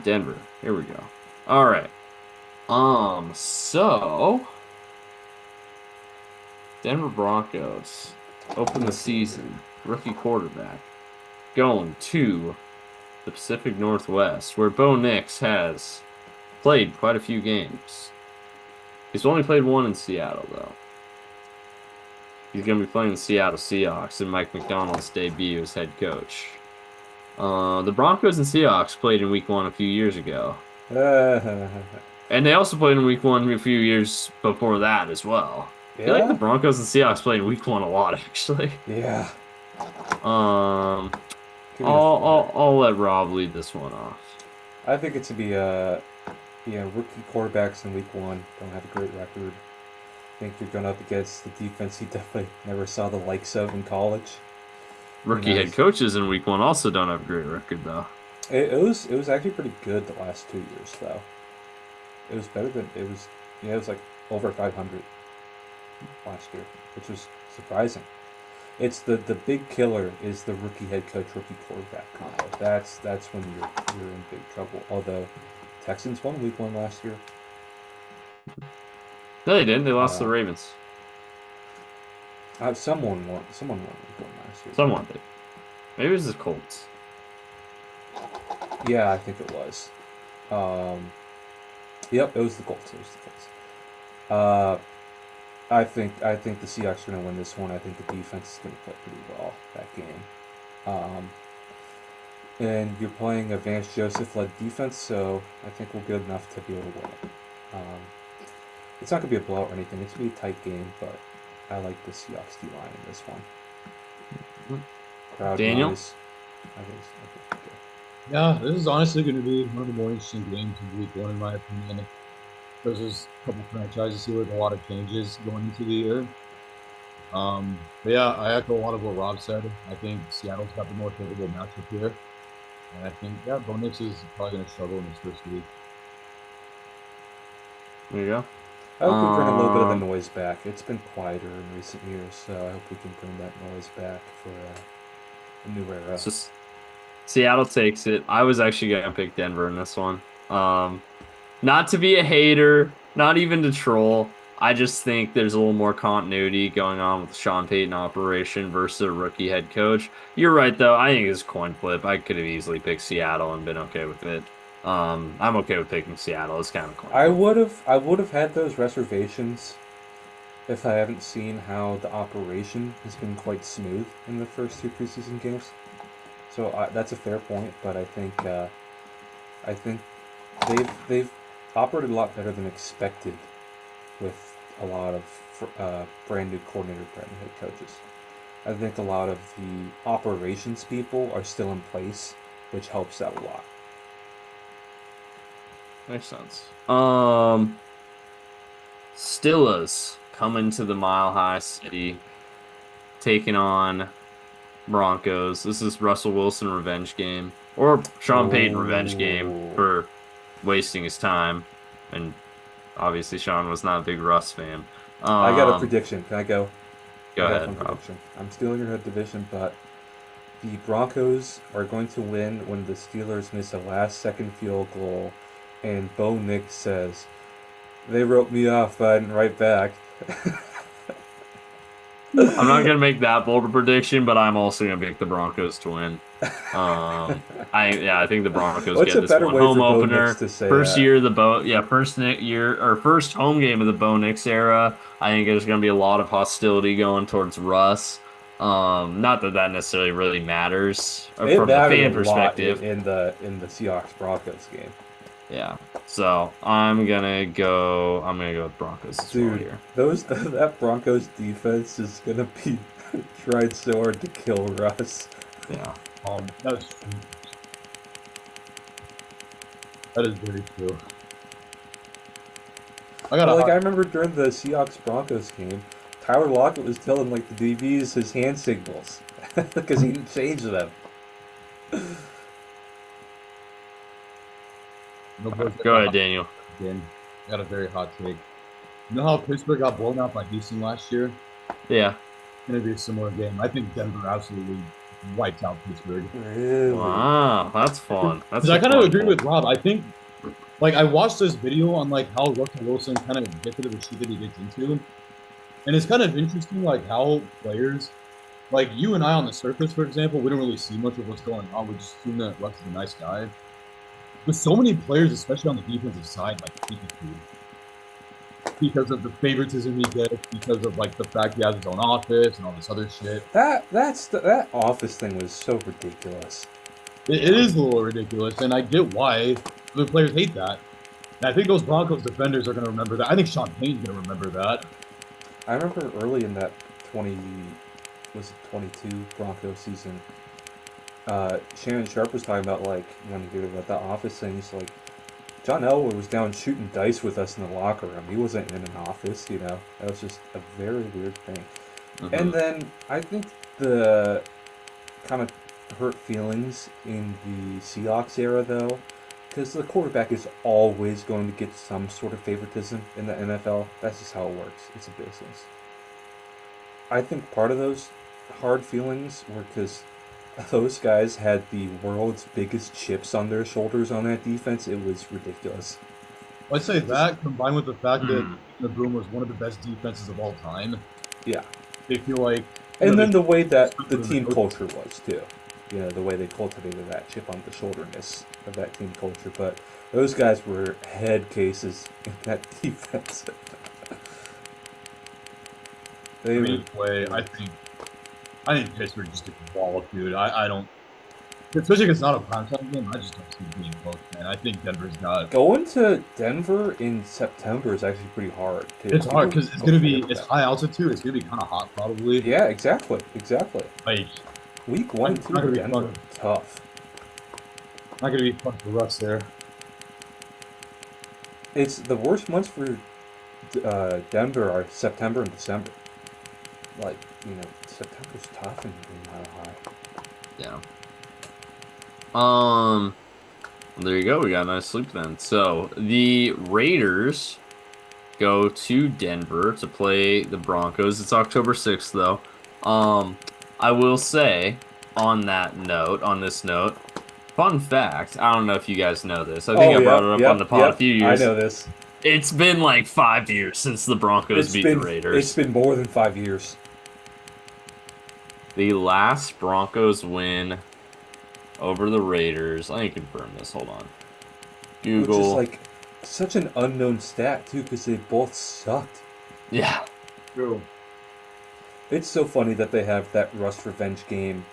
Denver. Here we go. All right. So Denver Broncos open the season. Rookie quarterback going to the Pacific Northwest, where Bo Nix has played quite a few games. He's only played one in Seattle, though. He's going to be playing the Seattle Seahawks in Mike McDonald's debut as head coach. The Broncos and Seahawks played in Week 1 a few years ago. And they also played in Week 1 a few years before that as well. Yeah? I feel like the Broncos and Seahawks played in Week 1 a lot, actually. Yeah. I'll let Rob lead this one off. I think it should be rookie quarterbacks in Week 1 don't have a great record. I think you're going up against the defense he definitely never saw the likes of in college. Rookie head coaches in Week 1 also don't have a great record, though. It was actually pretty good the last 2 years, though. It was better than it was like over 500 last year, which was surprising. It's the big killer is the rookie head coach, rookie quarterback combo. That's when you're in big trouble. Although Texans won week 1 last year. No, they didn't. They lost to the Ravens. Someone won week 1 last year. Someone did. Maybe it was the Colts. Yeah, I think it was. Yep, it was the Colts. I think the Seahawks are going to win this one. I think the defense is going to play pretty well that game. And you're playing a Vance Joseph-led defense, so I think we're good enough to be able to win it. It's not going to be a blowout or anything. It's going to be a tight game, but I like the Seahawks D-line in this one. Crowd Daniel? noise. I think it's okay. Yeah, this is honestly going to be one of the more interesting games in week 1, in my opinion. Because there's a couple franchises here with a lot of changes going into the year. But yeah, I echo a lot of what Rob said. I think Seattle's got the more favorable matchup here. And I think, yeah, Bo Nix is probably going to struggle in his first week. There you go. I hope we bring a little bit of the noise back. It's been quieter in recent years, so I hope we can bring that noise back for a new era. It's just Seattle takes it. I was actually going to pick Denver in this one. Not to be a hater, not even to troll. I just think there's a little more continuity going on with the Sean Payton operation versus a rookie head coach. You're right, though. I think it's a coin flip. I could have easily picked Seattle and been okay with it. I'm okay with picking Seattle. It's kind of a coin flip. I would have had those reservations if I haven't seen how the operation has been quite smooth in the first 2 preseason games. So that's a fair point, but I think they've operated a lot better than expected with a lot of brand new coordinator, brand new head coaches. I think a lot of the operations people are still in place, which helps out a lot. Makes sense. Steelers coming to the Mile High City, taking on Broncos. This is Russell Wilson revenge game, or Sean Payton revenge game for wasting his time. And obviously, Sean was not a big Russ fan. I got a prediction. Can I go? Go ahead, Rob. I'm stealing your division, but the Broncos are going to win when the Steelers miss a last-second field goal, and Bo Nix says, "They wrote me off, but I didn't write back." I'm not gonna make that bold a prediction, but I'm also gonna pick the Broncos to win. I think the Broncos What's get a this better one. way Home for Bo opener, Nix to say first that? year of the first home game of the Bo Nix era. I think there's gonna be a lot of hostility going towards Russ. Not that necessarily really matters from the fan perspective in the Seahawks Broncos game. Yeah, so I'm gonna go with Broncos as well here. That Broncos defense is gonna be tried so hard to kill Russ. Yeah. That is very true. I remember during the Seahawks Broncos game, Tyler Lockett was telling the DBs his hand signals because he didn't change them. Go ahead, Daniel. Again, I got a very hot take. You know how Pittsburgh got blown out by Houston last year? Yeah. It's going to be a similar game. I think Denver absolutely wiped out Pittsburgh. Really? Wow, that's fun. Because I kind of agree with Rob. I think, I watched this video on, how Russell Wilson kind of gets into the shit that he gets into. And it's kind of interesting, how players, you and I on the surface, for example, we don't really see much of what's going on. We just assume that Russ is a nice guy. But so many players, especially on the defensive side, because of the favoritism he gets, because of the fact he has his own office and all this other shit. That office thing was so ridiculous. It is a little ridiculous, and I get why the players hate that. And I think those Broncos defenders are going to remember that. I think Sean Payton's going to remember that. I remember early in that 22 Broncos season, Shannon Sharp was talking about when he heard about that office thing. He's like, John Elway was down shooting dice with us in the locker room. He wasn't in an office, That was just a very weird thing. Mm-hmm. And then I think the kind of hurt feelings in the Seahawks era, though, because the quarterback is always going to get some sort of favoritism in the NFL. That's just how it works. It's a business. I think part of those hard feelings were because those guys had the world's biggest chips on their shoulders on that defense. It was ridiculous. I'd say that combined with the fact that Hmm. the Boom was one of the best defenses of all time. Yeah. They feel like, And then they the way that stuck the with team coach. culture was too. You know, the way they cultivated that chip on the shoulderness of that team culture. But those guys were head cases in that defense. They were. I think Pittsburgh just gets involved, dude. I don't, especially if it's not a primetime game. I just don't see it being close, man. I think Denver's got. Going to Denver in September is actually pretty hard, too. It's hard because it's gonna be It's high altitude. It's gonna be kind of hot, probably. Yeah, exactly. Like Week 1 and 2 not gonna in be Denver, fun. tough. Not gonna be fun for Russ there. It's the worst months for Denver are September and December. Like, September's tough in Mile High. Yeah. There you go. We got a nice sleep then. So the Raiders go to Denver to play the Broncos. It's October 6th, though. I will say on this note, fun fact. I don't know if you guys know this. I think I brought it up on the pod a few years. I know this. It's been like 5 years since the Broncos beat the Raiders. It's been more than 5 years. The last Broncos win over the Raiders. Let me confirm this. Hold on. Google. Which is like such an unknown stat too, because they both sucked. Yeah. True. It's so funny that they have that Rust revenge game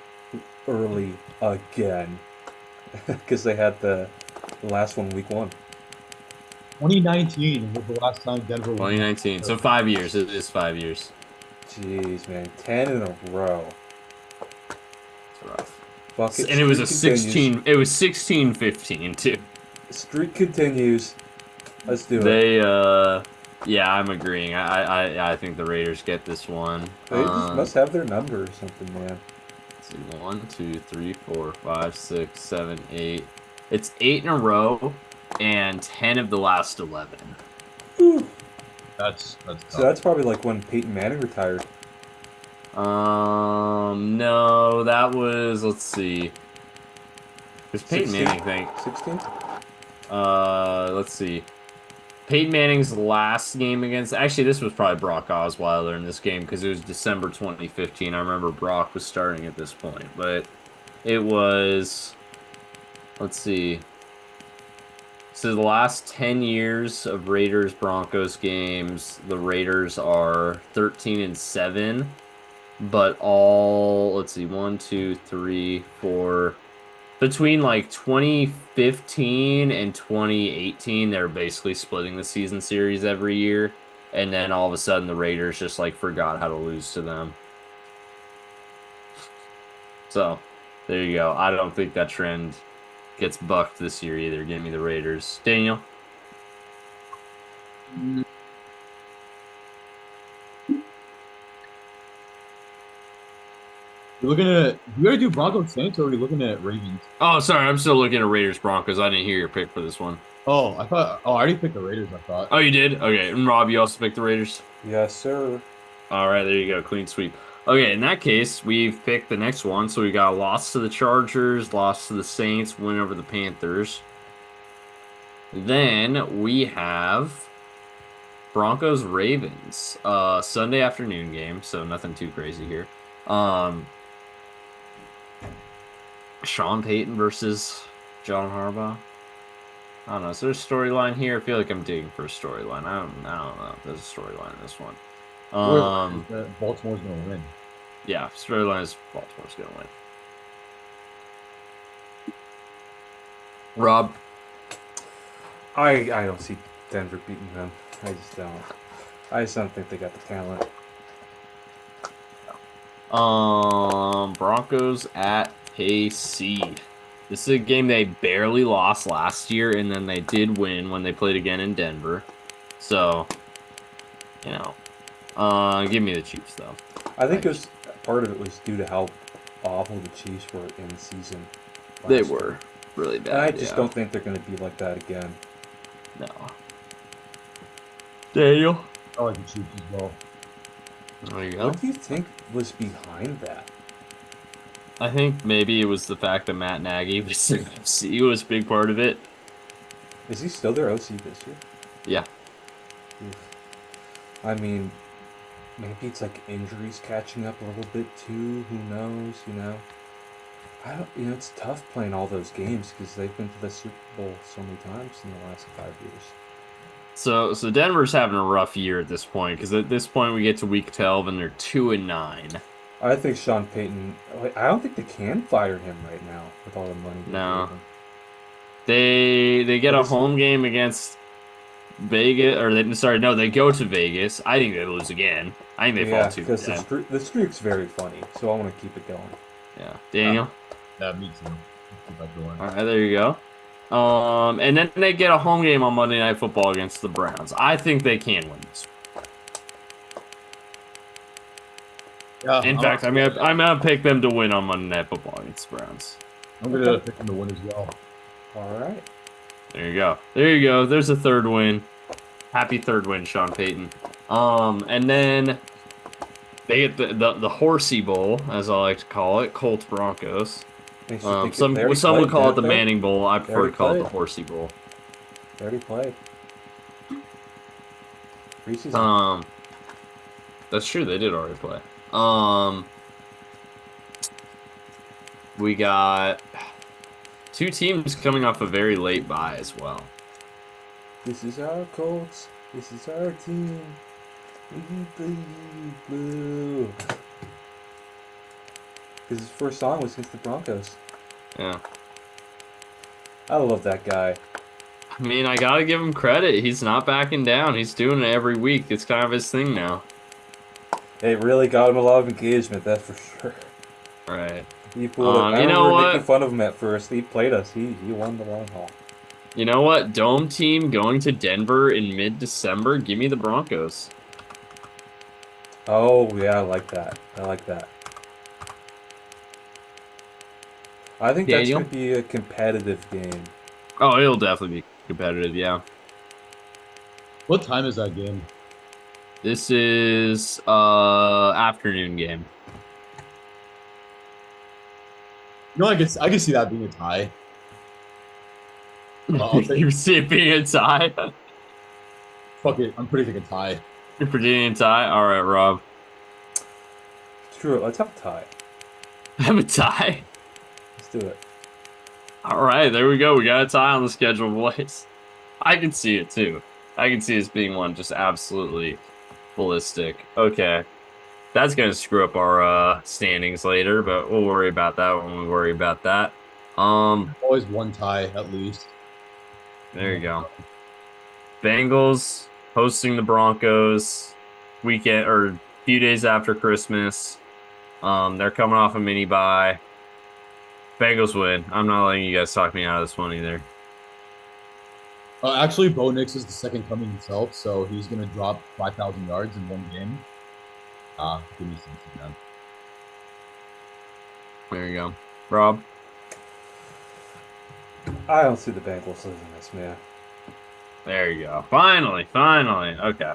early again, because they had the last one week 1. 2019 was the last time Denver won. 2019. So 5 years. It is 5 years. Jeez, man, 10 in a row. It's rough. Fuck it. And it was a Streak 16. It was 16-15 too. Streak continues. Let's do it. They yeah, I'm agreeing. I think the Raiders get this one. They just must have their number or something, man. Let's see, 1, 2, 3, 4, 5, 6, 7, 8. It's 8 in a row, and 10 of the last 11. Whew. That's tough. So that's probably like when Peyton Manning retired. No, that was, let's see. There's Peyton 16? Manning thing. 16? Let's see. Peyton Manning's last game against... Actually, this was probably Brock Osweiler in this game because it was December 2015. I remember Brock was starting at this point. But it was... Let's see. So the last 10 years of Raiders-Broncos games, the Raiders are 13-7. But all... Let's see. 1, 2, 3, 4... Between like 2015 and 2018, they're basically splitting the season series every year. And then all of a sudden, the Raiders just like forgot how to lose to them. So, there you go. I don't think that trend gets bucked this year either. Give me the Raiders. Daniel? You're looking at, you gotta do Broncos Saints, or are you looking at Ravens? Oh, sorry. I'm still looking at Raiders Broncos. I didn't hear your pick for this one. I already picked the Raiders, I thought. Oh, you did? Okay. And Rob, you also picked the Raiders? Yes, sir. All right, there you go. Clean sweep. Okay, in that case, we've picked the next one. So we got a loss to the Chargers, loss to the Saints, win over the Panthers. Then we have Broncos Ravens, Sunday afternoon game. So nothing too crazy here. Sean Payton versus John Harbaugh. I don't know. Is there a storyline here? I feel like I'm digging for a storyline. I don't know if there's a storyline in this one. Baltimore's gonna win. Yeah, storyline is Baltimore's gonna win. Rob? I don't see Denver beating them. I just don't. I just don't think they got the talent. Broncos at KC. This is a game they barely lost last year, and then they did win when they played again in Denver. So, give me the Chiefs, though. I think part of it was due to how awful the Chiefs were in the season. They were really bad. And I just don't think they're going to be like that again. No. Daniel? I like the Chiefs as well. There you go. What do you think was behind that? I think maybe it was the fact that Matt Nagy was the OC was a big part of it. Is he still their OC this year? Yeah. Oof. I mean, maybe it's like injuries catching up a little bit too. Who knows? I don't. It's tough playing all those games because they've been to the Super Bowl so many times in the last 5 years. So Denver's having a rough year at this point because at this point we get to week 12 and they're 2-9. I think Sean Payton. I don't think they can fire him right now with all the money. No. They get a home game against Vegas, or they go to Vegas. I think they lose again. I think they fall 2-10. Because the streak's very funny, so I want to keep it going. Yeah, Daniel. Yeah, me too. Keep that going. All right, there you go. And then they get a home game on Monday Night Football against the Browns. I think they can win this. Yeah, In fact, I'm gonna pick them to win on Monday Night Football against the Browns. I'm gonna pick them to win as well. All right. There you go. There you go. There's a third win. Happy third win, Sean Payton. And then they get the Horsey Bowl, as I like to call it, Colts Broncos. Some would call it the Manning Bowl. I prefer to call it the Horsey Bowl. They already played. Preseason. That's true. They did already play. We got 2 teams coming off a very late bye as well. This is our Colts. This is our team. We bleed blue. Because his first song was against the Broncos. Yeah. I love that guy. I mean, I gotta give him credit. He's not backing down. He's doing it every week. It's kind of his thing now. It really got him a lot of engagement, that's for sure. Right. He pulled it. I remember making fun of him at first. He played us. He won the long haul. You know what? Dome team going to Denver in mid-December. Give me the Broncos. Oh, yeah, I like that. I think that's going to be a competitive game. Oh, it'll definitely be competitive, yeah. What time is that game? This is afternoon game. No, I can see that being a tie. You see it being a tie? Fuck it, I'm predicting a tie. You're predicting a tie? All right, Rob. Screw it, let's have a tie. Have a tie? Let's do it. All right, there we go. We got a tie on the schedule, boys. I can see it, too. I can see this being one just absolutely ballistic. Okay. That's going to screw up our standings later, but we'll worry about that when we worry about that. Always one tie, at least. There you go. Bengals hosting the Broncos weekend or a few days after Christmas. They're coming off a mini bye. Bengals win. I'm not letting you guys talk me out of this one either. Actually, Bo Nix is the second coming himself, so he's going to drop 5,000 yards in one game. Give me something, man. There you go. Rob? I don't see the Bengals losing this, man. There you go. Finally. Okay.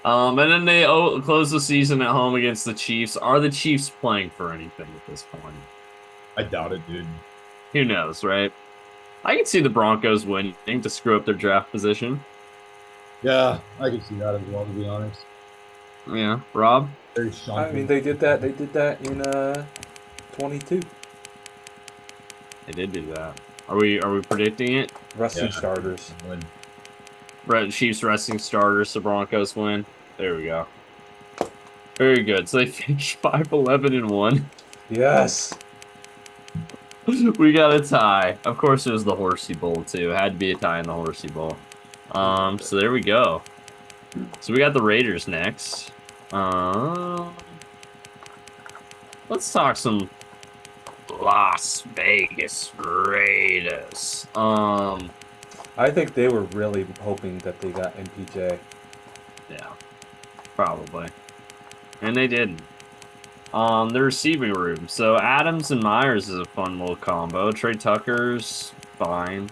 And then they close the season at home against the Chiefs. Are the Chiefs playing for anything at this point? I doubt it, dude. Who knows, right? I can see the Broncos winning to screw up their draft position. Yeah, I can see that as well, to be honest. Yeah, Rob? I mean, they did that in 22. They did do that. Are we predicting it? Resting starters. Chiefs resting starters, the Broncos win. There we go. Very good. So they finished 5-11-1. Yes. We got a tie. Of course, it was the Horsey Bowl too. It had to be a tie in the Horsey Bowl. So there we go. So we got the Raiders next. Let's talk some Las Vegas Raiders. I think they were really hoping that they got MPJ. Yeah, probably. And they didn't. The receiving room. So Adams and Myers is a fun little combo. Trey Tucker's fine.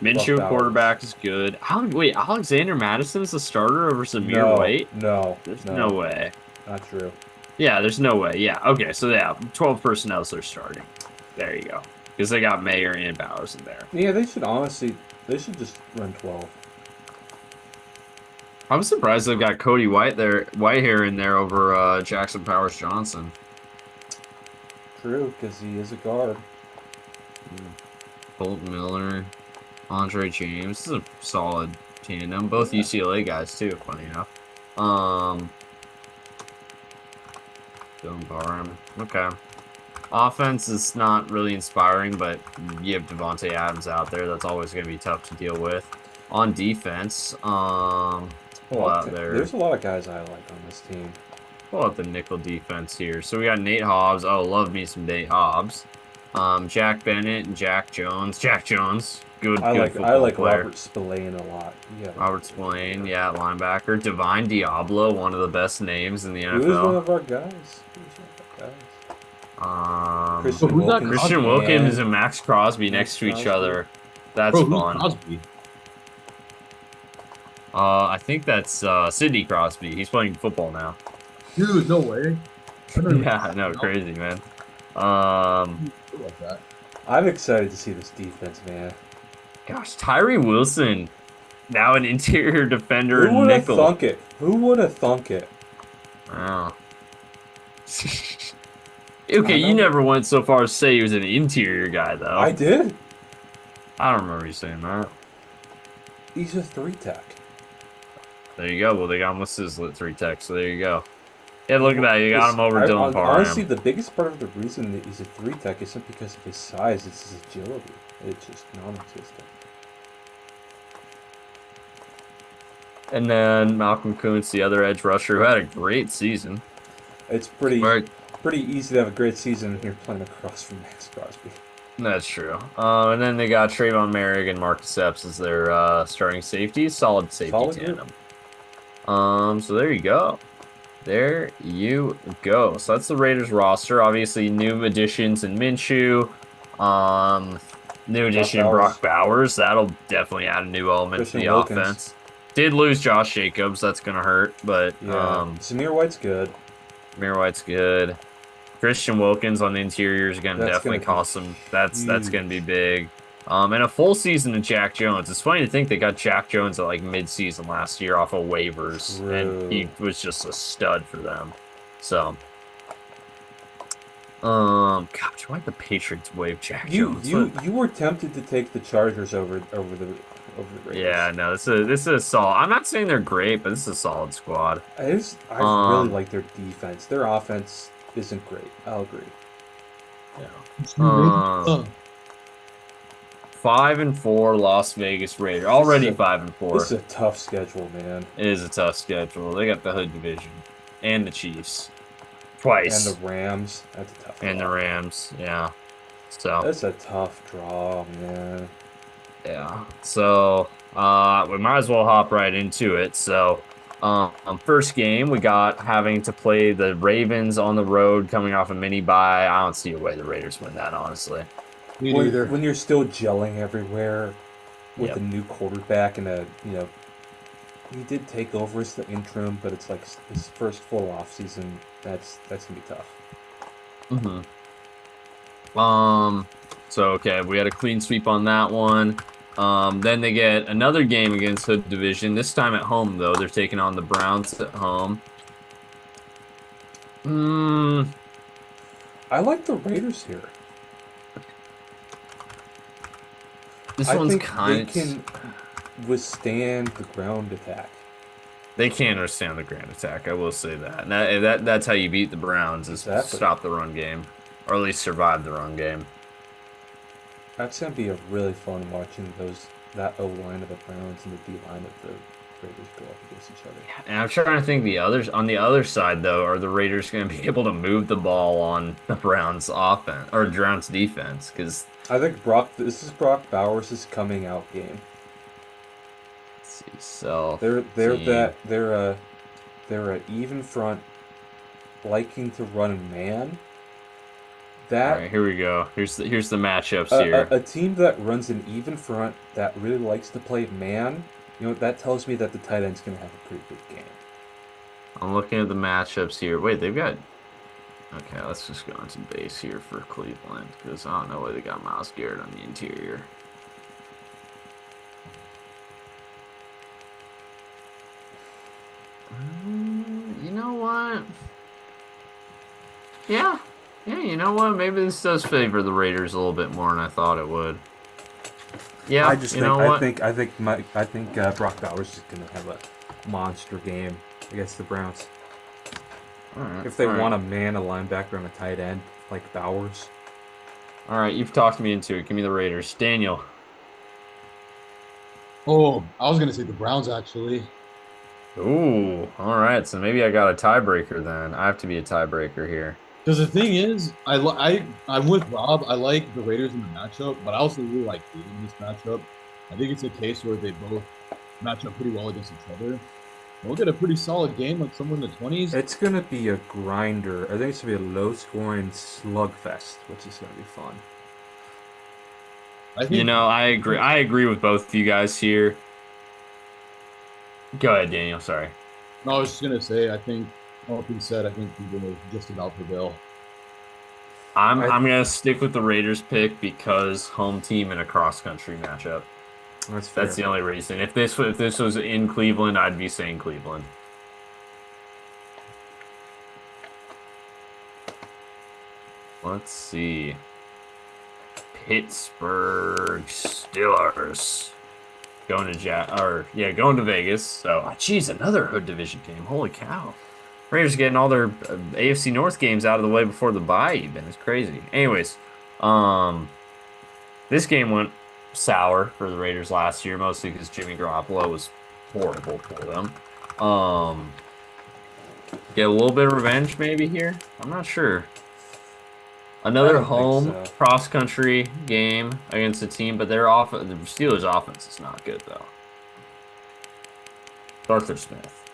Minshew Bowers. quarterback is good. Wait, Alexander Madison's the starter over Zamir White? No, There's no way. not true. Yeah, there's no way. Yeah, okay, so yeah, 12 personnel they're starting. There you go. Because they got Mayer and Bowers in there. Yeah, they should just run 12. I'm surprised they've got Cody Whitehair in there over Jackson Powers Johnson. True, because he is a guard. Colton Miller, Andre James. This is a solid tandem. Both UCLA guys too, funny enough. Dylan Barham. Okay. Offense is not really inspiring, but you have Devontae Adams out there. That's always going to be tough to deal with. On defense, There's a lot of guys I like on this team. Pull out the nickel defense here. So we got Nate Hobbs. Oh, love me some Nate Hobbs. Jack Bennett and Jack Jones. Jack Jones, good I like player. Robert Spillane a lot. Yeah, Robert Spillane, yeah, linebacker. Divine Diablo, one of the best names in the NFL. He was one of our guys. Christian Wilkins and Max Crosby next to each other. That's fun. Crosby? I think that's Sidney Crosby. He's playing football now. Dude, no way. Yeah, no, crazy, man. I'm excited to see this defense, man. Gosh, Tyree Wilson, now an interior defender. Who would have thunk it? Who would have thunk it? Wow. Okay, you never went so far as to say he was an interior guy, though. I did. I don't remember you saying that. He's a 3-tech. There you go. Well, they got him listed as 3-tech, so there you go. Yeah, look at that. You got him over Dylan Parham. Honestly, the biggest part of the reason that he's a 3-tech isn't because of his size, it's his agility. It's just non-existent. And then Malcolm Kuntz, the other edge rusher, who had a great season. It's pretty easy to have a great season when you're playing across from Max Crosby. That's true. And then they got Trayvon Merrick and Marcus Epps as their starting safeties. Solid safety tandem. So there you go. There you go. So that's the Raiders roster. Obviously, new additions in Minshew. New addition in Brock Bowers. That'll definitely add a new element to the offense. Did lose Josh Jacobs. That's going to hurt. But Zamir White's good. Zamir White's good. Christian Wilkins on the interior is going to definitely cost them. That's going to be big. And a full season of Jack Jones. It's funny to think they got Jack Jones at like mid-season last year off of waivers, and he was just a stud for them. So, gosh, why did the Patriots waive Jack Jones? You were tempted to take the Chargers over the Raiders. Yeah, no, this is a solid. I'm not saying they're great, but this is a solid squad. I really like their defense. Their offense isn't great. I'll agree. Yeah. 5-4 Las Vegas Raiders. Already 5-4. This is a tough schedule, man. It is a tough schedule. They got the Hood Division and the Chiefs twice. And the Rams. That's a tough draw. And the Rams, yeah. So that's a tough draw, man. Yeah. So we might as well hop right into it. So first game, we got having to play the Ravens on the road coming off a mini bye. I don't see a way the Raiders win that, honestly. When you're still gelling everywhere with a new quarterback and he did take over as the interim, but it's like his first full off season. That's gonna be tough. So okay, we had a clean sweep on that one. Then they get another game against Hood Division. This time at home though. They're taking on the Browns at home. I like the Raiders here. This one's kind of... They can withstand the ground attack. They can withstand the ground attack, I will say that. And that's how you beat the Browns, is stop the run game. Or at least survive the run game. That's going to be a really fun watching that O-line of the Browns and the D-line of the Raiders go up against each other. And I'm trying to think on the other side, though, are the Raiders going to be able to move the ball on the Browns offense, or Browns defense? Because I think this is Brock Bowers' coming out game. Let's see, so they're a even front, liking to run man. That All right, here we go. Here's the matchups here. a team that runs an even front that really likes to play man, that tells me that the tight end's going to have a pretty good game. I'm looking at the matchups here. Wait, they've got. Okay, let's just go into base here for Cleveland because I don't know why they got Myles Garrett on the interior. You know what? Yeah, you know what? Maybe this does favor the Raiders a little bit more than I thought it would. Yeah, I just you know what? I think Brock Bowers is going to have a monster game against the Browns. All right, If they all right. want a linebacker, and a tight end like Bowers. All right, you've talked me into it. Give me the Raiders. Daniel. Oh, I was gonna say the Browns actually. Ooh, all right. So maybe I got a tiebreaker then. I have to be a tiebreaker here. Because the thing is, I'm with Rob. I like the Raiders in the matchup, but I also really like Cleveland in this matchup. I think it's a case where they both match up pretty well against each other. We'll get a pretty solid game, like somewhere in the 20s. It's going to be a grinder. I think it's going to be a low-scoring slugfest, which is going to be fun. I think, I agree. I agree with both of you guys here. Go ahead, Daniel. Sorry. No, I was just gonna say, I think all things said, I think we're gonna just about prevail. I'm gonna stick with the Raiders pick because home team in a cross country matchup. That's fair. That's the only reason. If this was in Cleveland, I'd be saying Cleveland. Let's see. Pittsburgh Steelers going to Vegas. So, geez, another Hood Division game. Holy cow! Raiders getting all their AFC North games out of the way before the bye. Even it's crazy. Anyways, this game went sour for the Raiders last year, mostly because Jimmy Garoppolo was horrible for them. Get a little bit of revenge maybe here. I'm not sure. Another home cross-country game against a team, but the Steelers' offense is not good, though. Arthur Smith.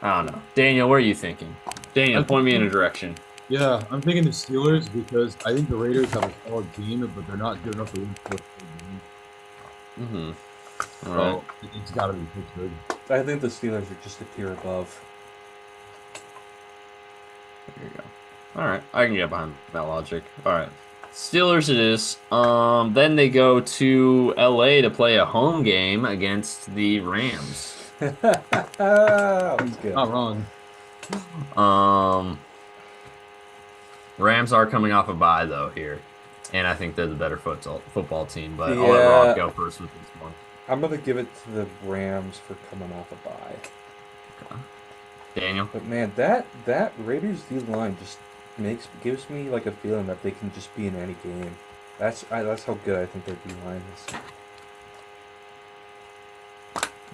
I don't know. Daniel, what are you thinking? Daniel, point me in a direction. Yeah, I'm thinking the Steelers because I think the Raiders have a solid team, but they're not good enough to win 4 games. Mm-hmm. All So right. it's got to be Pittsburgh. I think the Steelers are just a tier above. There you go. All right, I can get behind that logic. All right, Steelers it is. Then they go to LA to play a home game against the Rams. He's good. Not wrong. Rams are coming off a bye though here, and I think they're the better football team. But I'll let Rob go first with this one. I'm gonna give it to the Rams for coming off a bye. Okay. Daniel. But man, that Raiders D line just gives me like a feeling that they can just be in any game. That's how good I think their D line is.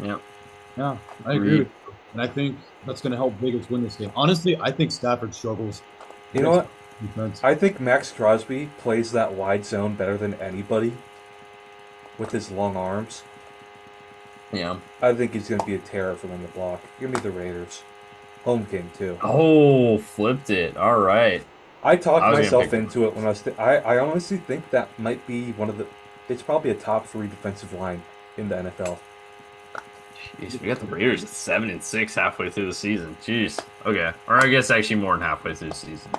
Yep. Yeah, I agree with you. And I think that's going to help Vegas win this game. Honestly, I think Stafford struggles. You know what? Defense. I think Max Crosby plays that wide zone better than anybody with his long arms. Yeah. I think he's going to be a terror for them to block. Give me the Raiders. Home game, too. Oh, flipped it. All right. I talked I was gonna myself pick into it when I was... I honestly think that might be one of the... It's probably a top 3 defensive line in the NFL. Jeez, we got the Raiders at 7-6 halfway through the season. Jeez. Okay. Or I guess actually more than halfway through the season.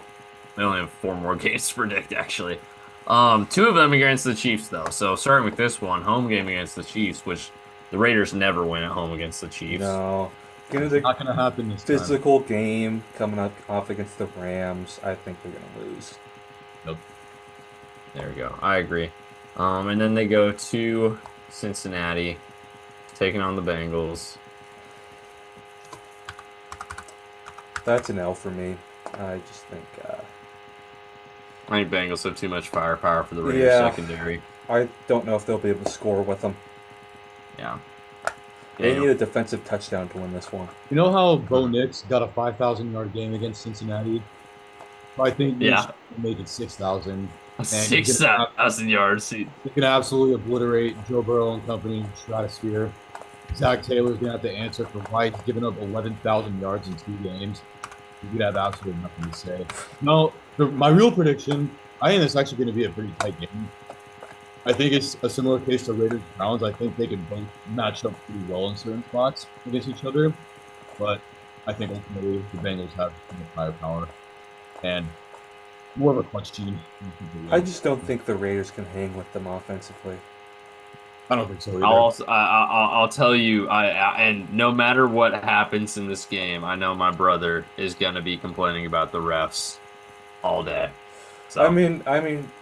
They only have 4 more games to predict, actually. 2 of them against the Chiefs, though. So starting with this one, home game against the Chiefs, which the Raiders never win at home against the Chiefs. No. It's not going to happen this time. Physical game coming up off against the Rams. I think they're going to lose. Nope. There we go. I agree. And then they go to Cincinnati, taking on the Bengals. That's an L for me. I just think... I think Bengals have too much firepower for the Raiders secondary. I don't know if they'll be able to score with them. Yeah. They need a defensive touchdown to win this one. You know how Bo Nix got a 5,000-yard game against Cincinnati? I think they should make it 6,000. 6,000 yards. He can absolutely obliterate Joe Burrow and company stratosphere. Zach Taylor's going to have to answer for why he's given up 11,000 yards in 2 games. You'd have absolutely nothing to say. No, my real prediction I think it's actually going to be a pretty tight game. I think it's a similar case to Raiders Browns. I think they can both match up pretty well in certain spots against each other, but I think ultimately the Bengals have firepower and more of a clutch team. I just don't think the Raiders can hang with them offensively. I don't think so either. I'll tell you, and no matter what happens in this game, I know my brother is gonna be complaining about the refs all day. So I mean,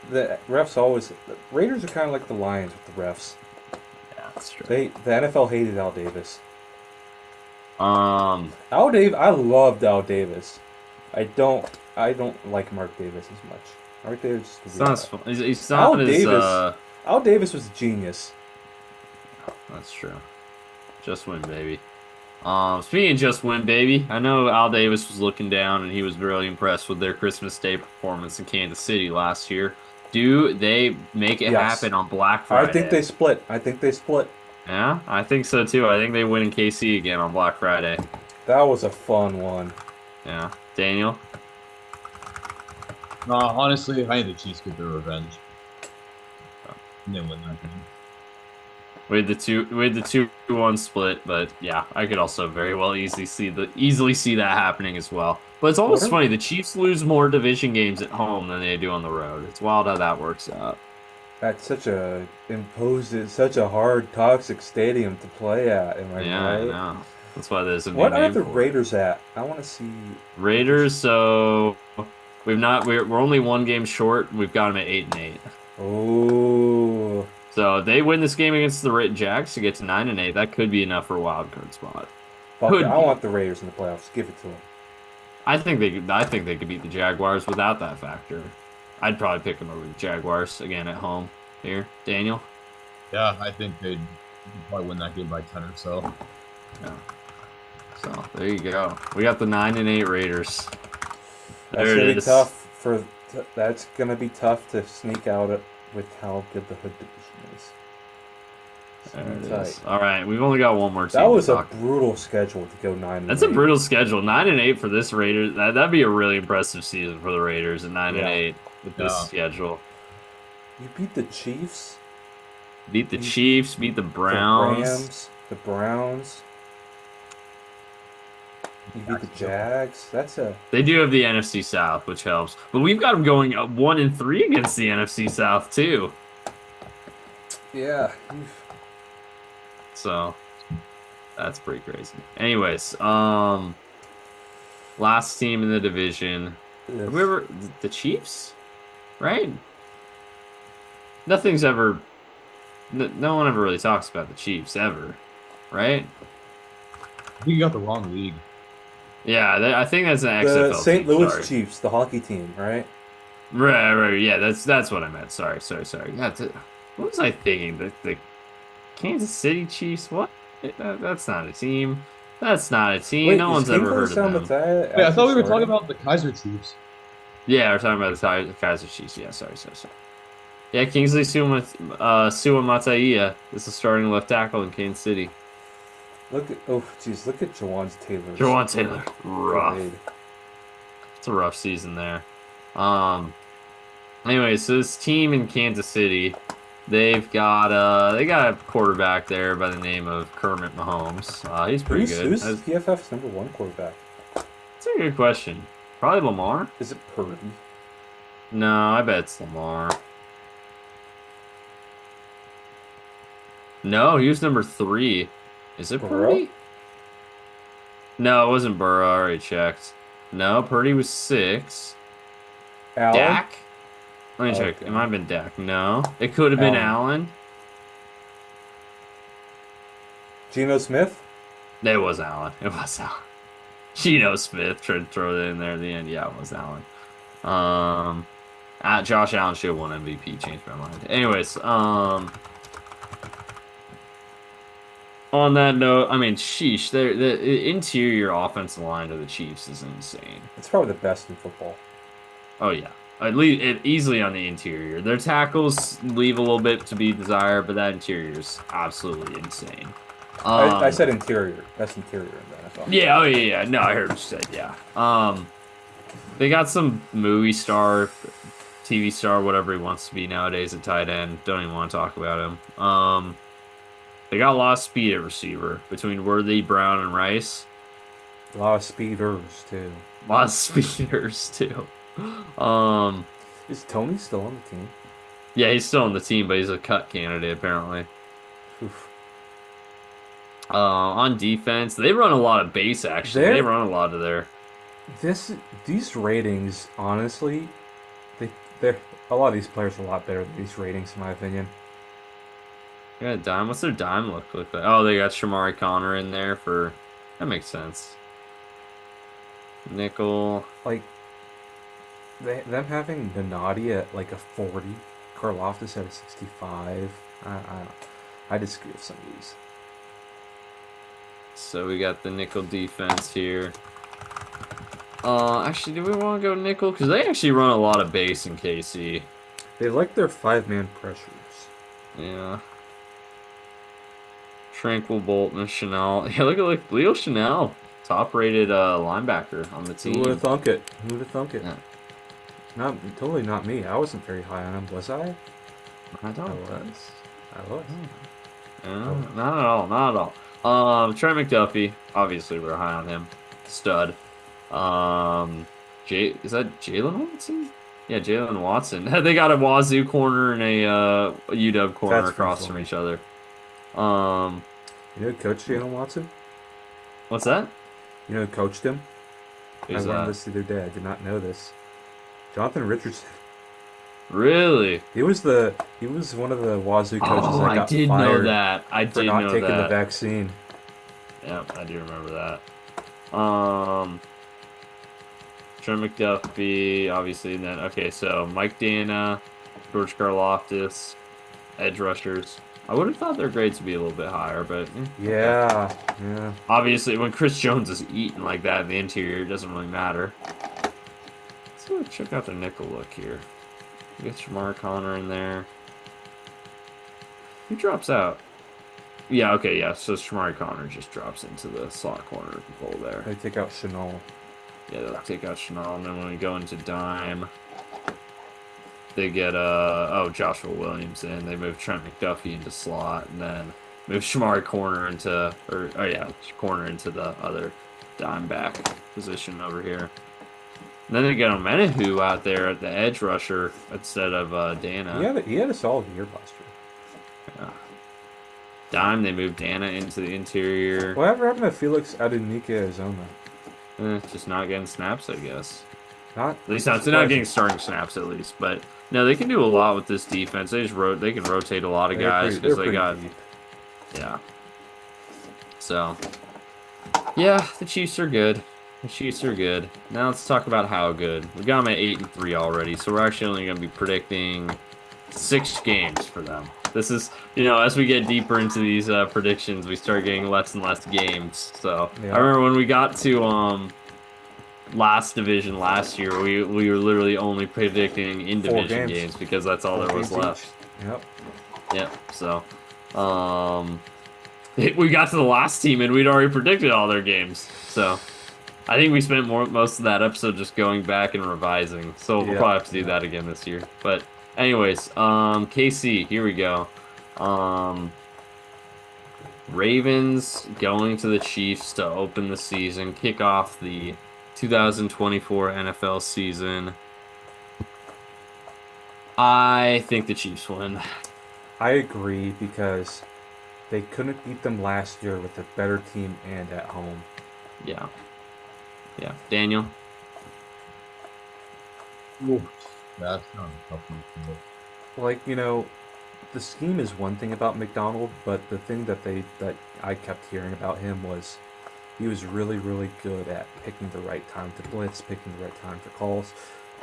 the refs always. The Raiders are kind of like the Lions with the refs. yeah, that's true. The NFL hated Al Davis. Um, I loved Al Davis. I don't like Mark Davis as much. Mark Davis is it's not as fun. He's not Al as Davis. Al Davis was a genius. That's true. Just win, baby. Speaking of just win, baby, I know Al Davis was looking down and he was really impressed with their Christmas Day performance in Kansas City last year. Do they make it Yes. happen on Black Friday? I think they split. Yeah, I think so too. I think they win in KC again on Black Friday. That was a fun one. Yeah. Daniel? Honestly, I think the Chiefs get their revenge. And they win that game. We had the 2-1 split, but yeah, I could also very well easily see that happening as well. But it's almost funny, the Chiefs lose more division games at home than they do on the road. It's wild how that works out. That's such a hard, toxic stadium to play at. Am I right? I know. That's why there's a new What are name the for it. Raiders at? I want to see. Raiders. So we're only one game short. We've got them at 8-8. Oh. So if they win this game against the Jags to get to 9-8, that could be enough for a wild card spot. Fuck Could it. I be. want the Raiders in the playoffs. Give it to them. I think they could beat the Jaguars without that factor. I'd probably pick them over the Jaguars again at home. Here, Daniel. Yeah, I think they'd probably win that game by 10 or so. Yeah. So there you go. We got the 9-8 Raiders. That's There gonna it be is. tough that's gonna be tough to sneak out with how good the Hood division is. It's There gonna it be tight. is. All right, we've only got one more team. That was to a talk. brutal schedule to go 9-8. That's a brutal schedule. 9-8 for this Raiders. That'd be a really impressive season for the Raiders at 9-8 with this schedule. You beat the Chiefs. Beat the Chiefs. Beat the Browns. The Rams. The Browns. You beat the Jags. They do have the NFC South, which helps. But we've got them going 1-3 against the NFC South too. Yeah. So that's pretty crazy. Anyways, last team in the division. Have we ever the Chiefs? Right? Nothing's ever. No one ever really talks about the Chiefs ever, right? I think you got the wrong league. Yeah, I think that's an The XFL St. team, Louis sorry. Chiefs, the hockey team, right? Right. Yeah, that's what I meant. Sorry. What was I thinking? The Kansas City Chiefs? What? That's not a team. That's not a team. Wait, no is one's ever Kingsley heard sound of them. with that? Yeah, I thought we were Actually talking about the Kaiser Chiefs. Yeah, we're talking about the Kaiser Chiefs. Yeah, sorry. Yeah, Kingsley Suamataia is the starting left tackle in Kansas City. Look at Jawan Taylor. Jawan Taylor, rough. Grade. It's a rough season there. Anyway, so this team in Kansas City, they got a quarterback there by the name of Kermit Mahomes. He's pretty good. Who's PFF's number one quarterback? That's a good question. Probably Lamar. Is it Purdy? No, I bet it's Lamar. No, he was number 3. Is it Burrow? Purdy? No, it wasn't Burrow. I already checked. No, Purdy was 6. Allen? Dak? Let me check. Okay. It might have been Dak. No. It could have been Allen. Geno Smith? It was Allen. Geno Smith tried to throw it in there at the end. Yeah, it was Allen. Josh Allen should have won MVP. Changed my mind. Anyways, on that note, I mean, sheesh, the interior offensive line of the Chiefs is insane. It's probably the best in football. Oh yeah, at least easily on the interior. Their tackles leave a little bit to be desired, but that interior is absolutely insane. I said interior. Best interior in the NFL. Yeah, yeah. No, I heard what you said. Yeah. They got some movie star TV star, whatever he wants to be nowadays at tight end. Don't even want to talk about him. They got a lot of speed at receiver between Worthy, Brown, and Rice. A lot of speeders too. A lot of speeders too. Is Tony still on the team? Yeah, he's still on the team, but he's a cut candidate apparently. Oof. On defense, they run a lot of base. Actually, they run a lot of their. These ratings, honestly, they're a lot of these players are a lot better than these ratings, in my opinion. Yeah, dime. What's their dime look like? Oh, they got Shamari Connor in there for. That makes sense. Nickel. Like, them having Donati at like a 40, Karlaftis at a 65. I disagree with some of these. So we got the nickel defense here. Actually, do we want to go nickel? Because they actually run a lot of base in KC. They like their 5-man pressures. Yeah. Tranquil, Bolton, and Chanel. Yeah, look at Leo Chanel, top-rated linebacker on the team. Who would have thunk it? Who would have thunk it? Yeah. Totally not me. I wasn't very high on him, was I? I don't. I was. Yeah, not at all. Not at all. Trent McDuffie. Obviously, we're high on him. Stud. Is that Jalen Watson? Yeah, Jalen Watson. They got a Wazoo corner and a UW corner That's across from each other. You know who coached Jalen Watson? What's that? You know who coached him? Who's I learned that? this the other day. I did not know this. Jonathan Richardson. Really? He was one of the Wazoo coaches that I got did know fired that. I for did not know taking the that. vaccine. Yep, I do remember that. Trent McDuffie, obviously. Then okay, so Mike Dana, George Karlaftis, edge rushers. I would have thought their grades would be a little bit higher, but Yeah. obviously when Chris Jones is eating like that in the interior, it doesn't really matter. Let's go check out the nickel look here. Get Shamar Connor in there. Who drops out? Yeah, okay, yeah. So Shamari Connor just drops into the slot corner role there. They take out Chanel. Yeah, they'll take out Chanel, and then when we go into dime, they get Joshua Williams in. They move Trent McDuffie into slot, and then move Shamari corner into corner into the other dime back position over here. And then they get Omenahu out there at the edge rusher instead of Dana. He had a solid year last year. Yeah. Dime, they moved Dana into the interior. Whatever happened to Felix Adenike Arizona? Just not getting snaps, I guess. At least not getting starting snaps, at least. But no, they can do a lot with this defense. They can rotate a lot of guys because they got deep. Yeah. So yeah, the Chiefs are good. The Chiefs are good. Now let's talk about how good. We got them at 8-3 already, so we're actually only going to be predicting 6 games for them. This is, as we get deeper into these predictions, we start getting less and less games. So Yeah. I remember when we got to last division last year, we were literally only predicting in division games because that's all there was left. Yep. So we got to the last team and we'd already predicted all their games. So I think we spent most of that episode just going back and revising. So we'll probably have to do that again this year. But anyways, KC, here we go. Ravens going to the Chiefs to open the season, kick off the 2024 NFL season. I think the Chiefs win. I agree because they couldn't beat them last year with a better team and at home. Yeah. Daniel? Ooh, that's not a tough one to do. Like, the scheme is one thing about McDonald, but the thing that I kept hearing about him was he was really, really good at picking the right time to blitz, picking the right time for calls.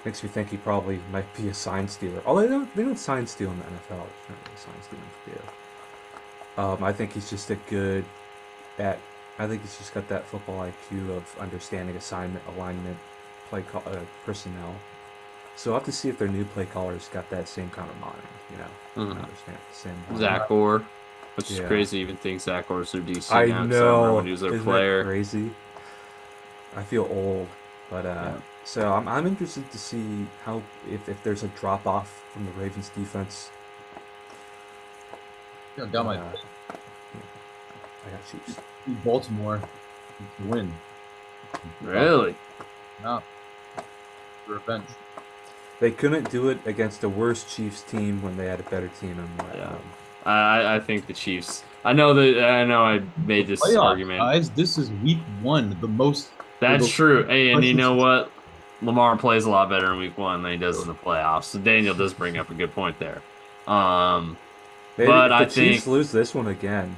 Makes me think he probably might be a sign stealer. Although they don't sign steal in the NFL. There's not really sign stealing for you. I think he's just I think he's just got that football IQ of understanding assignment, alignment, personnel. So I'll have to see if their new play caller's got that same kind of mind, Understand the same. Zach Orr, which is crazy to even think Zach Orr's their DC now. I know. When he was their Isn't player. that crazy? I feel old, but So I'm interested to see how if there's a drop off from the Ravens defense. Yeah, got my I got Chiefs. Baltimore to win. Really? Yeah. Revenge. They couldn't do it against the worst Chiefs team when they had a better team. Yeah. I think the Chiefs. I know I made this Playoffs, argument. guys. This is week 1, the most. That's true. Hey, and you know precious- what? Lamar plays a lot better in week 1 than he does in the playoffs. So Daniel does bring up a good point there. Maybe But if the I Chiefs think, lose this one again,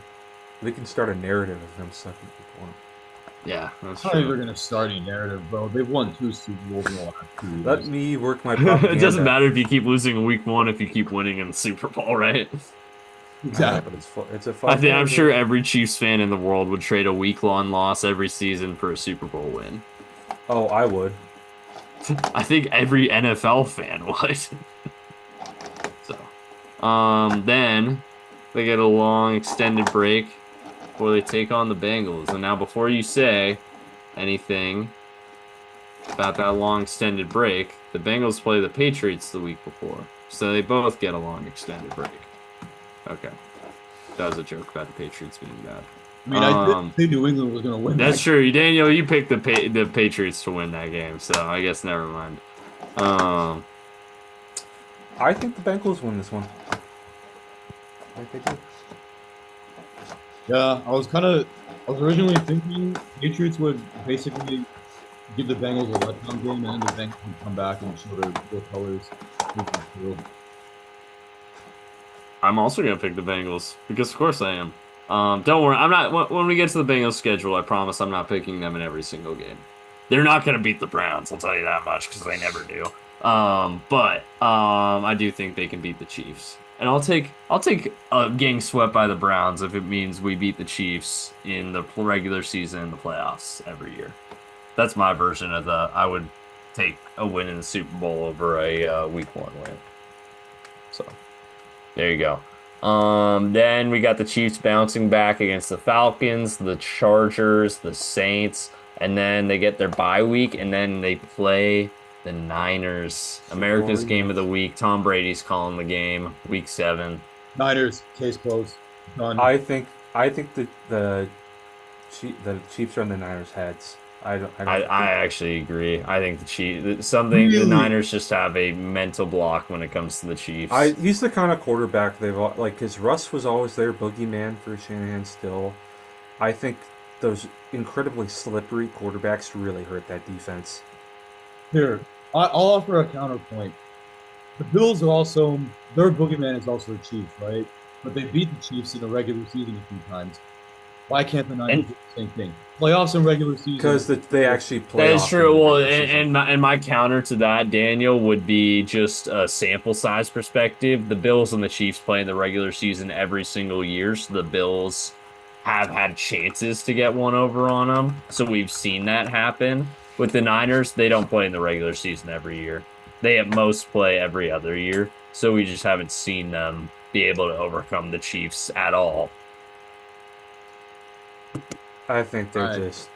we can start a narrative of them sucking week 1. yeah, that's I'm not even true. going to start a narrative, bro. They've won 2 Super Bowls in the last 2 years. Let me work my propaganda. It doesn't matter if you keep losing in week 1 if you keep winning in the Super Bowl, right? Exactly. But it's a fun I'm sure every Chiefs fan in the world would trade a week-long loss every season for a Super Bowl win. Oh, I would. I think every NFL fan would. So, then they get a long extended break before they take on the Bengals. And now, before you say anything about that long extended break, the Bengals play the Patriots the week before, so they both get a long extended break. Okay, that was a joke about the Patriots being bad. I mean, I didn't think New England was going to win. That's true, Daniel. You picked the Patriots to win that game, so I guess never mind. I think the Bengals win this one. I think they do. Yeah, I was originally thinking Patriots would basically give the Bengals a letdown game, and then the Bengals would come back and show their colors. I'm also gonna pick the Bengals because, of course, I am. Don't worry, I'm not. When we get to the Bengals schedule, I promise I'm not picking them in every single game. They're not gonna beat the Browns. I'll tell you that much because they never do. But I do think they can beat the Chiefs, and I'll take getting swept by the Browns if it means we beat the Chiefs in the regular season and the playoffs every year. That's my version of the. I would take a win in the Super Bowl over a week 1 win. So there you go. Then we got the Chiefs bouncing back against the Falcons, the Chargers, the Saints, and then they get their bye week, and then they play the Niners. America's game of the week. Tom Brady's calling the game. Week 7. Niners, case closed. Done. I think the Chiefs are on the Niners' heads. I actually agree. I think the Chiefs. The Really? Niners just have a mental block when it comes to the Chiefs. He's the kind of quarterback they've like. Because Russ was always their boogeyman for Shanahan. Still, I think those incredibly slippery quarterbacks really hurt that defense. Here, I'll offer a counterpoint. The Bills are also their boogeyman is also the Chiefs, right? But they beat the Chiefs in the regular season a few times. Why can't the Niners do the same thing? Playoffs and regular season. Because they actually play. That is true. Well, and my counter to that, Daniel, would be just a sample size perspective. The Bills and the Chiefs play in the regular season every single year, so the Bills have had chances to get one over on them. So we've seen that happen. With the Niners, they don't play in the regular season every year. They at most play every other year. So we just haven't seen them be able to overcome the Chiefs at all. I think they're just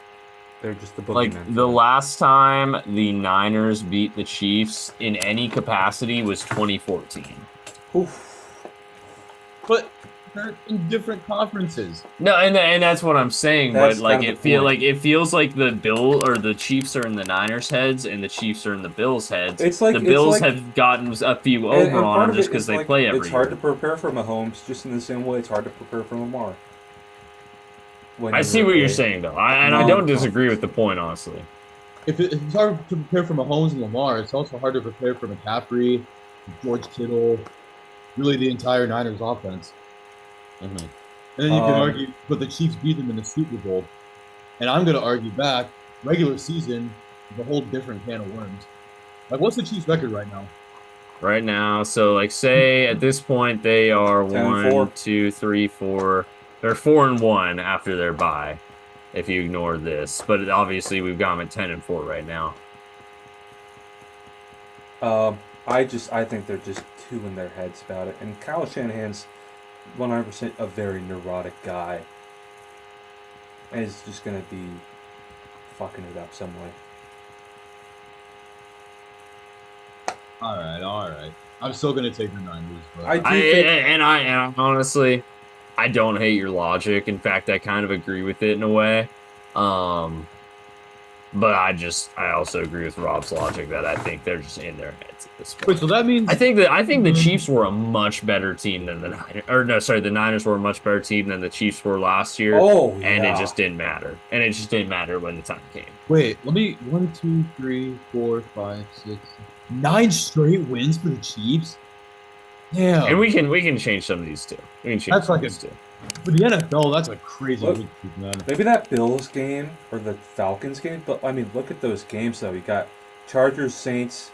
the boogeyman. Like the last time the Niners beat the Chiefs in any capacity was 2014. Oof. But they're in different conferences. No, and that's what I'm saying. That's but like kind of it feels like the the Chiefs are in the Niners' heads and the Chiefs are in the Bills' heads. It's like the Bills have gotten a few over on them just because they play every year. It's hard to prepare for Mahomes, just in the same way it's hard to prepare for Lamar. I see what you're saying, though, I don't disagree with the point, honestly. If it's hard to prepare for Mahomes and Lamar, it's also hard to prepare for McCaffrey, George Kittle, really the entire Niners offense. Mm-hmm. And then you can argue, but the Chiefs beat them in the Super Bowl. And I'm going to argue back, regular season is a whole different can of worms. Like, what's the Chiefs' record right now? Right now, so like say at this point they are 1, 2, 3, 4. They're 4-1 after their bye, if you ignore this. But obviously we've got them at 10-4 right now. I think they're just too in their heads about it. And Kyle Shanahan's 100% a very neurotic guy. And he's just going to be fucking it up some way. All right. I'm still gonna take the Niners, but I do I think and I honestly, I don't hate your logic. In fact, I kind of agree with it in a way. Um, but I also agree with Rob's logic that I think they're just in their heads at this wait. point. So that means I think the Chiefs were a much better team than the Niners. Or no, sorry, the Niners were a much better team than the Chiefs were last year, oh and it yeah. just didn't matter. And it just didn't matter when the time came. wait. Let me 1, 2, 3, 4, 5, 6, 9 straight wins for the Chiefs. And Damn, we can change some of these too. We can change that's some of like a these too. for the NFL. That's a crazy Look, win streak, man. maybe that Bills game or the Falcons game, but I mean, look at those games though. You got Chargers, Saints,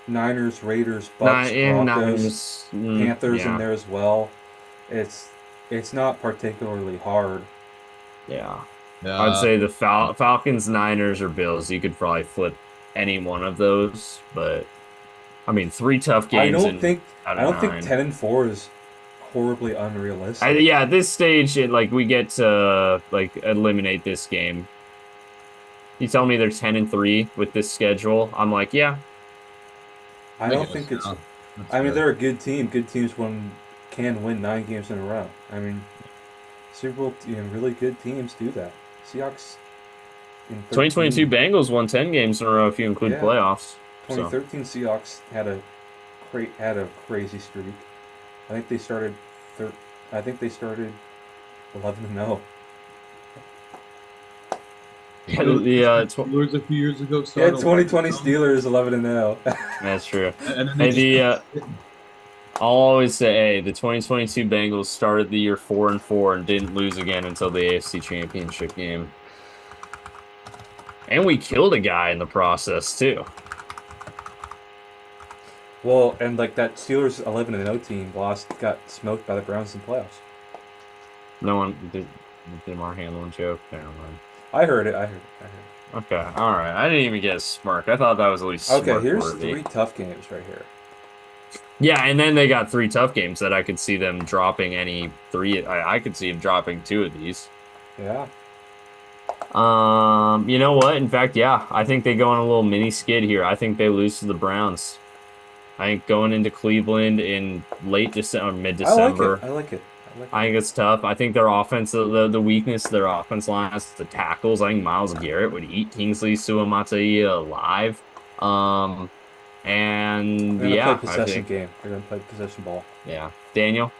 Niners, Raiders, Bucks, Broncos, Niners, Panthers in yeah, there as well. It's it's not particularly hard. yeah. I'd Yeah, say the Falcons, Niners, or Bills. You could probably flip any one of those, but I mean, 3 tough I games don't in think out I of don't think 9. 10-4 is horribly unrealistic. Yeah, at this stage, like we get to like eliminate this game. You tell me they're 10-3 with this schedule. I'm like, yeah, I I don't guess. think it's. Yeah, that's I mean, fair. they're a good team. Good teams can win 9 games in a row. I mean, Super Bowl, really good teams do that. Seahawks in 2022 13, Bengals won 10 games in a row if you include yeah, playoffs. So 2013 Seahawks had a crazy streak. I think they started thir- I think they started 11-0. yeah, the Steelers a few years ago Yeah, started 2020 11-0, Steelers 11-0. that's true. and then they Hey, just I'll always say, hey, the 2022 Bengals started the year 4-4 and didn't lose again until the AFC Championship game. And we killed a guy in the process too. Well, and like that Steelers 11-0 team got smoked by the Browns in playoffs. No one did Mark Hamlin joke. Never mind. I heard it. I heard it. Okay, all right. I didn't even get a smirk. I thought that was at least Okay, smirk here's worthy. 3 tough games right here. Yeah, and then they got 3 tough games that I could see them dropping any 3. I could see them dropping 2 of these. Yeah. You know what? In fact, yeah, I think they go on a little mini skid here. I think they lose to the Browns. I think going into Cleveland in late December, mid-December. I like it. I think it's tough. I think their offense, the weakness of their offense line is the tackles. I think Myles Garrett would eat Kingsley Suamataia alive. And They're gonna yeah, play I possession think, game. They're gonna play possession ball. yeah. Daniel?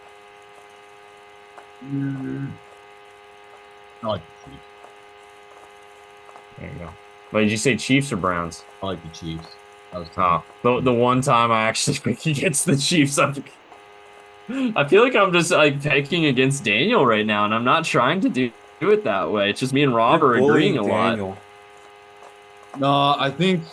I like the Chiefs. There you go. But did you say Chiefs or Browns? I like the Chiefs. That was Oh, tough. the one time I actually pick against the Chiefs, I feel like I'm just like picking against Daniel right now, and I'm not trying to do it that way. It's just me and Rob You're are agreeing bullying a lot. Daniel. No, I think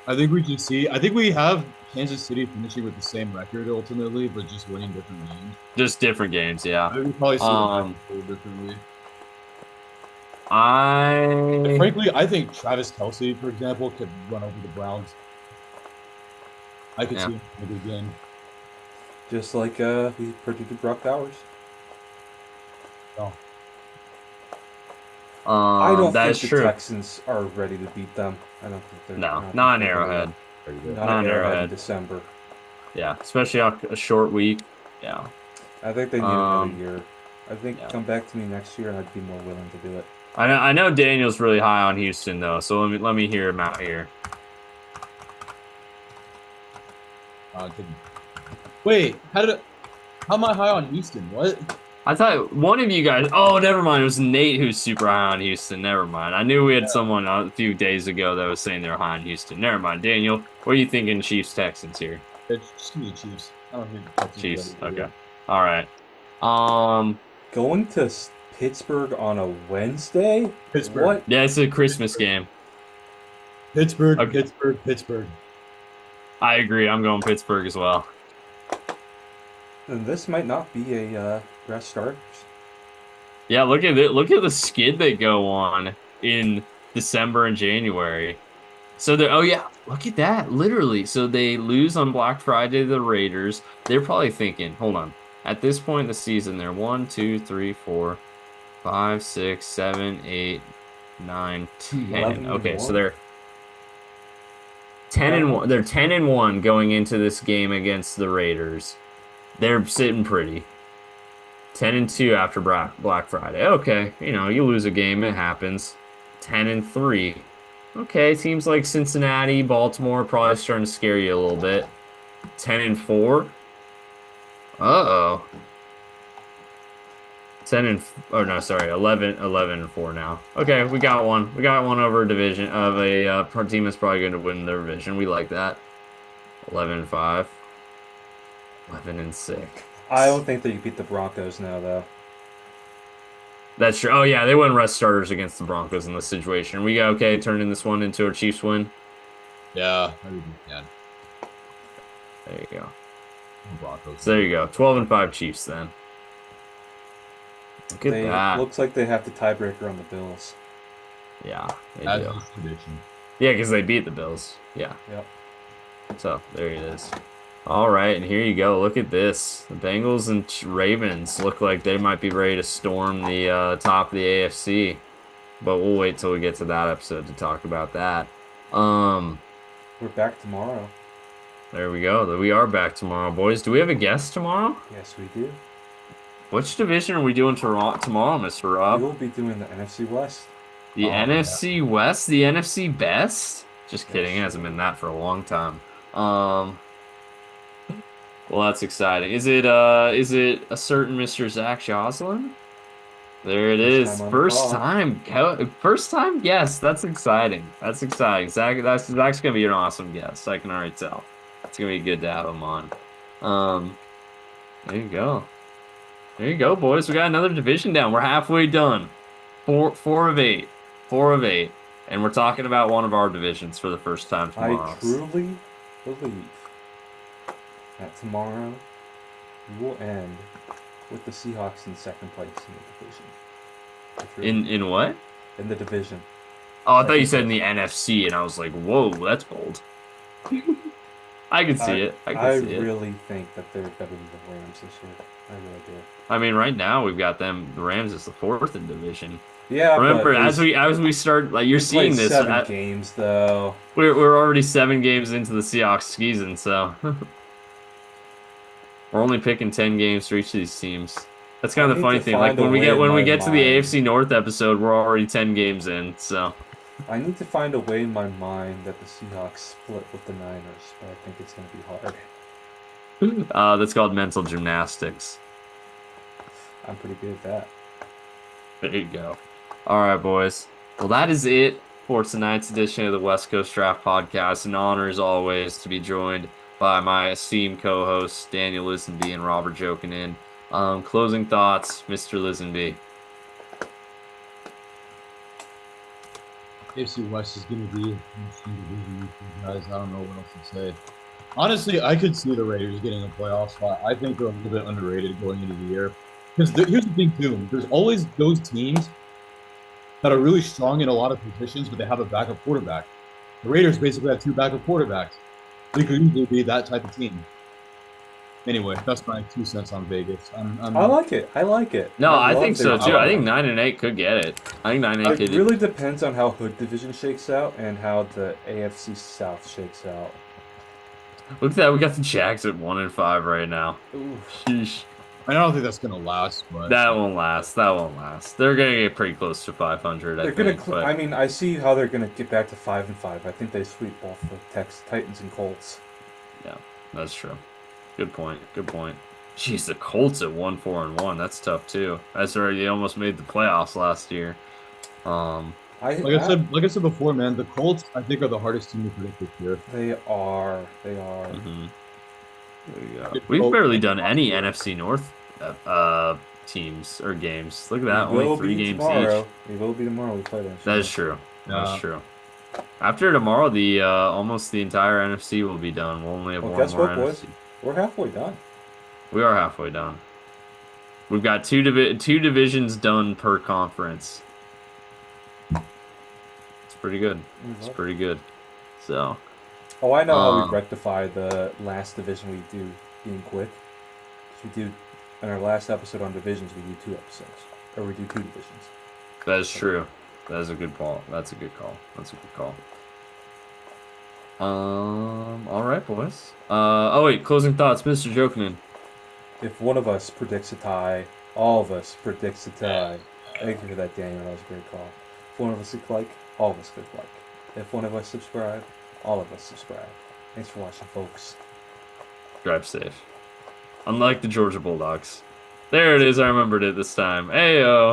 we can see. I think we have Kansas City finishing with the same record ultimately, but just winning different games. Just different games, yeah. I think we probably see the Um, record a little differently. I Frankly, I think Travis Kelce, for example, could run over the Browns. I could Yeah. see him in a good game. Just like we predicted Brock Bowers. No. I don't that think is the true. Texans are ready to beat them. I don't think they're. No, I don't not an think they're Arrowhead. Very good. Not Not an an Arrowhead in Arrowhead. December. Yeah, especially on a short week. Yeah. I think they need another Um, year. I think yeah. come back to me next year and I'd be more willing to do it. I know Daniel's really high on Houston though, so let me hear him out here. Wait, how am I high on Houston? What? I thought one of you guys. Oh, never mind. It was Nate who's super high on Houston. Never mind. I knew we had someone a few days ago that was saying they're high on Houston. Never mind. Daniel, what are you thinking? Chiefs Texans here. It's just give me the Chiefs. I don't think the Texans are Chiefs. ready to do Okay. All right. Going to Pittsburgh on a Wednesday? Pittsburgh. What? Yeah, it's a Christmas game. Pittsburgh, Okay. Pittsburgh. I agree. I'm going Pittsburgh as well. And this might not be a rest starters. Yeah, look at it. Look at the skid they go on in December and January. So they're, oh yeah, look at that. Literally. So they lose on Black Friday to the Raiders. They're probably thinking, hold on. At this point in the season, they're 1, 2, 3, 4, 5, 6, 7, 8, 9, 10. Okay, so they're 10-1. They're 10-1 going into this game against the Raiders. They're sitting pretty. 10-2 after Black Friday. Okay, you lose a game, it happens. 10-3. Okay, teams like Cincinnati, Baltimore probably starting to scare you a little bit. 10-4. Uh-oh. 11-4 now. Okay, we got one. We got one over a division of a team that's probably going to win their division. We like that. 11-5. 11-6. I don't think that you beat the Broncos now, though. That's true. Oh, yeah, they wouldn't rest starters against the Broncos in this situation. We got okay turning this one into a Chiefs win. Yeah, I think we can. There you go. Broncos. So there you go. 12-5 Chiefs then. Look at that. Looks like they have the tiebreaker on the Bills. Yeah, they As do. is tradition. Yeah, because they beat the Bills. Yeah. Yep. So there it is. All right, and here you go. Look at this. The Bengals and Ravens look like they might be ready to storm the top of the AFC. But we'll wait till we get to that episode to talk about that. We're back tomorrow. There we go. We are back tomorrow, boys. Do we have a guest tomorrow? Yes, we do. Which division are we doing tomorrow, Mr. Rob? We will be doing the NFC West. The NFC West? The NFC Best? Just kidding. It hasn't been that for a long time. Well, that's exciting. Is it a certain Mr. Zach Joslin? There it is. First time guest. That's exciting. That's exciting. Zach's gonna be an awesome guest. I can already tell. It's gonna be good to have him on. There you go. There you go, boys. We got another division down. We're halfway done. 4 of 8. 4 of 8. And we're talking about one of our divisions for the first time tomorrow. I truly believe that tomorrow we will end with the Seahawks in second place in the division. In what? In the division. Oh, I thought you said in the NFC, and I was like, whoa, that's bold. I can see it. I really think that they're better than the Rams this year. I really do. I mean, right now we've got them. The Rams is the 4th in division. Yeah. Remember, as we start, like you're seeing this. 7 games though. We're already 7 games into the Seahawks season, so we're only picking 10 games for each of these teams. That's kind of the funny thing. Like when we get to the AFC North episode, we're already 10 games in. So I need to find a way in my mind that the Seahawks split with the Niners, but I think it's going to be hard. That's called mental gymnastics. I'm pretty good at that. There you go. All right, boys. Well, that is it for tonight's edition of the West Coast Draft Podcast. An honor, as always, to be joined by my esteemed co-hosts, Daniel Lisenby and Robert Jokinen. Closing thoughts, Mr. Lisenby. AFC West is going to be an interesting division, guys. I don't know what else to say. Honestly, I could see the Raiders getting a playoff spot. I think they're a little bit underrated going into the year. Because here's the thing, too. There's always those teams that are really strong in a lot of positions, but they have a backup quarterback. The Raiders basically have 2 backup quarterbacks. They could easily be that type of team. Anyway, that's my 2 cents on Vegas. I like it. No, I think so too. I think 9-8 could get it. I think 9-8 could. It really depends on how Hood Division shakes out and how the AFC South shakes out. Look at that. We got the Jags at 1-5 right now. Ooh. Sheesh. I don't think that's going to last, but That won't last. They're gonna get pretty close to 500. I mean, I see how they're gonna get back to 5-5. I think they sweep both the Titans and Colts. Yeah, that's true. Good point. Jeez, the Colts at 1-4-1. That's tough too. That's right. They almost made the playoffs last year. Like I said before, man, the Colts I think are the hardest team to predict this year. They are. Mm-hmm. There you go. We've barely done any NFC North teams or games. Look at that. Only 3 games each. We will be tomorrow. We play them. That is true. That's true. After tomorrow, the almost the entire NFC will be done. We'll only have one more NFC. Boys? We're halfway done. We are halfway done. We've got two divisions done per conference. It's pretty good. It's pretty good. So. Oh, I know how we rectify the last division we do being quick. We do, in our last episode on divisions, we do 2 episodes. Or we do 2 divisions. That is true. That is a good call. That's a good call. All right, boys. Oh wait, closing thoughts, Mr. Jokeman. If one of us predicts a tie, all of us predicts a tie. Thank you for that, Daniel. That was a great call. If one of us click like, all of us click like. If one of us subscribe, all of us subscribe. Thanks for watching, folks. Drive safe. Unlike the Georgia Bulldogs. There it is. I remembered it this time. Ayo.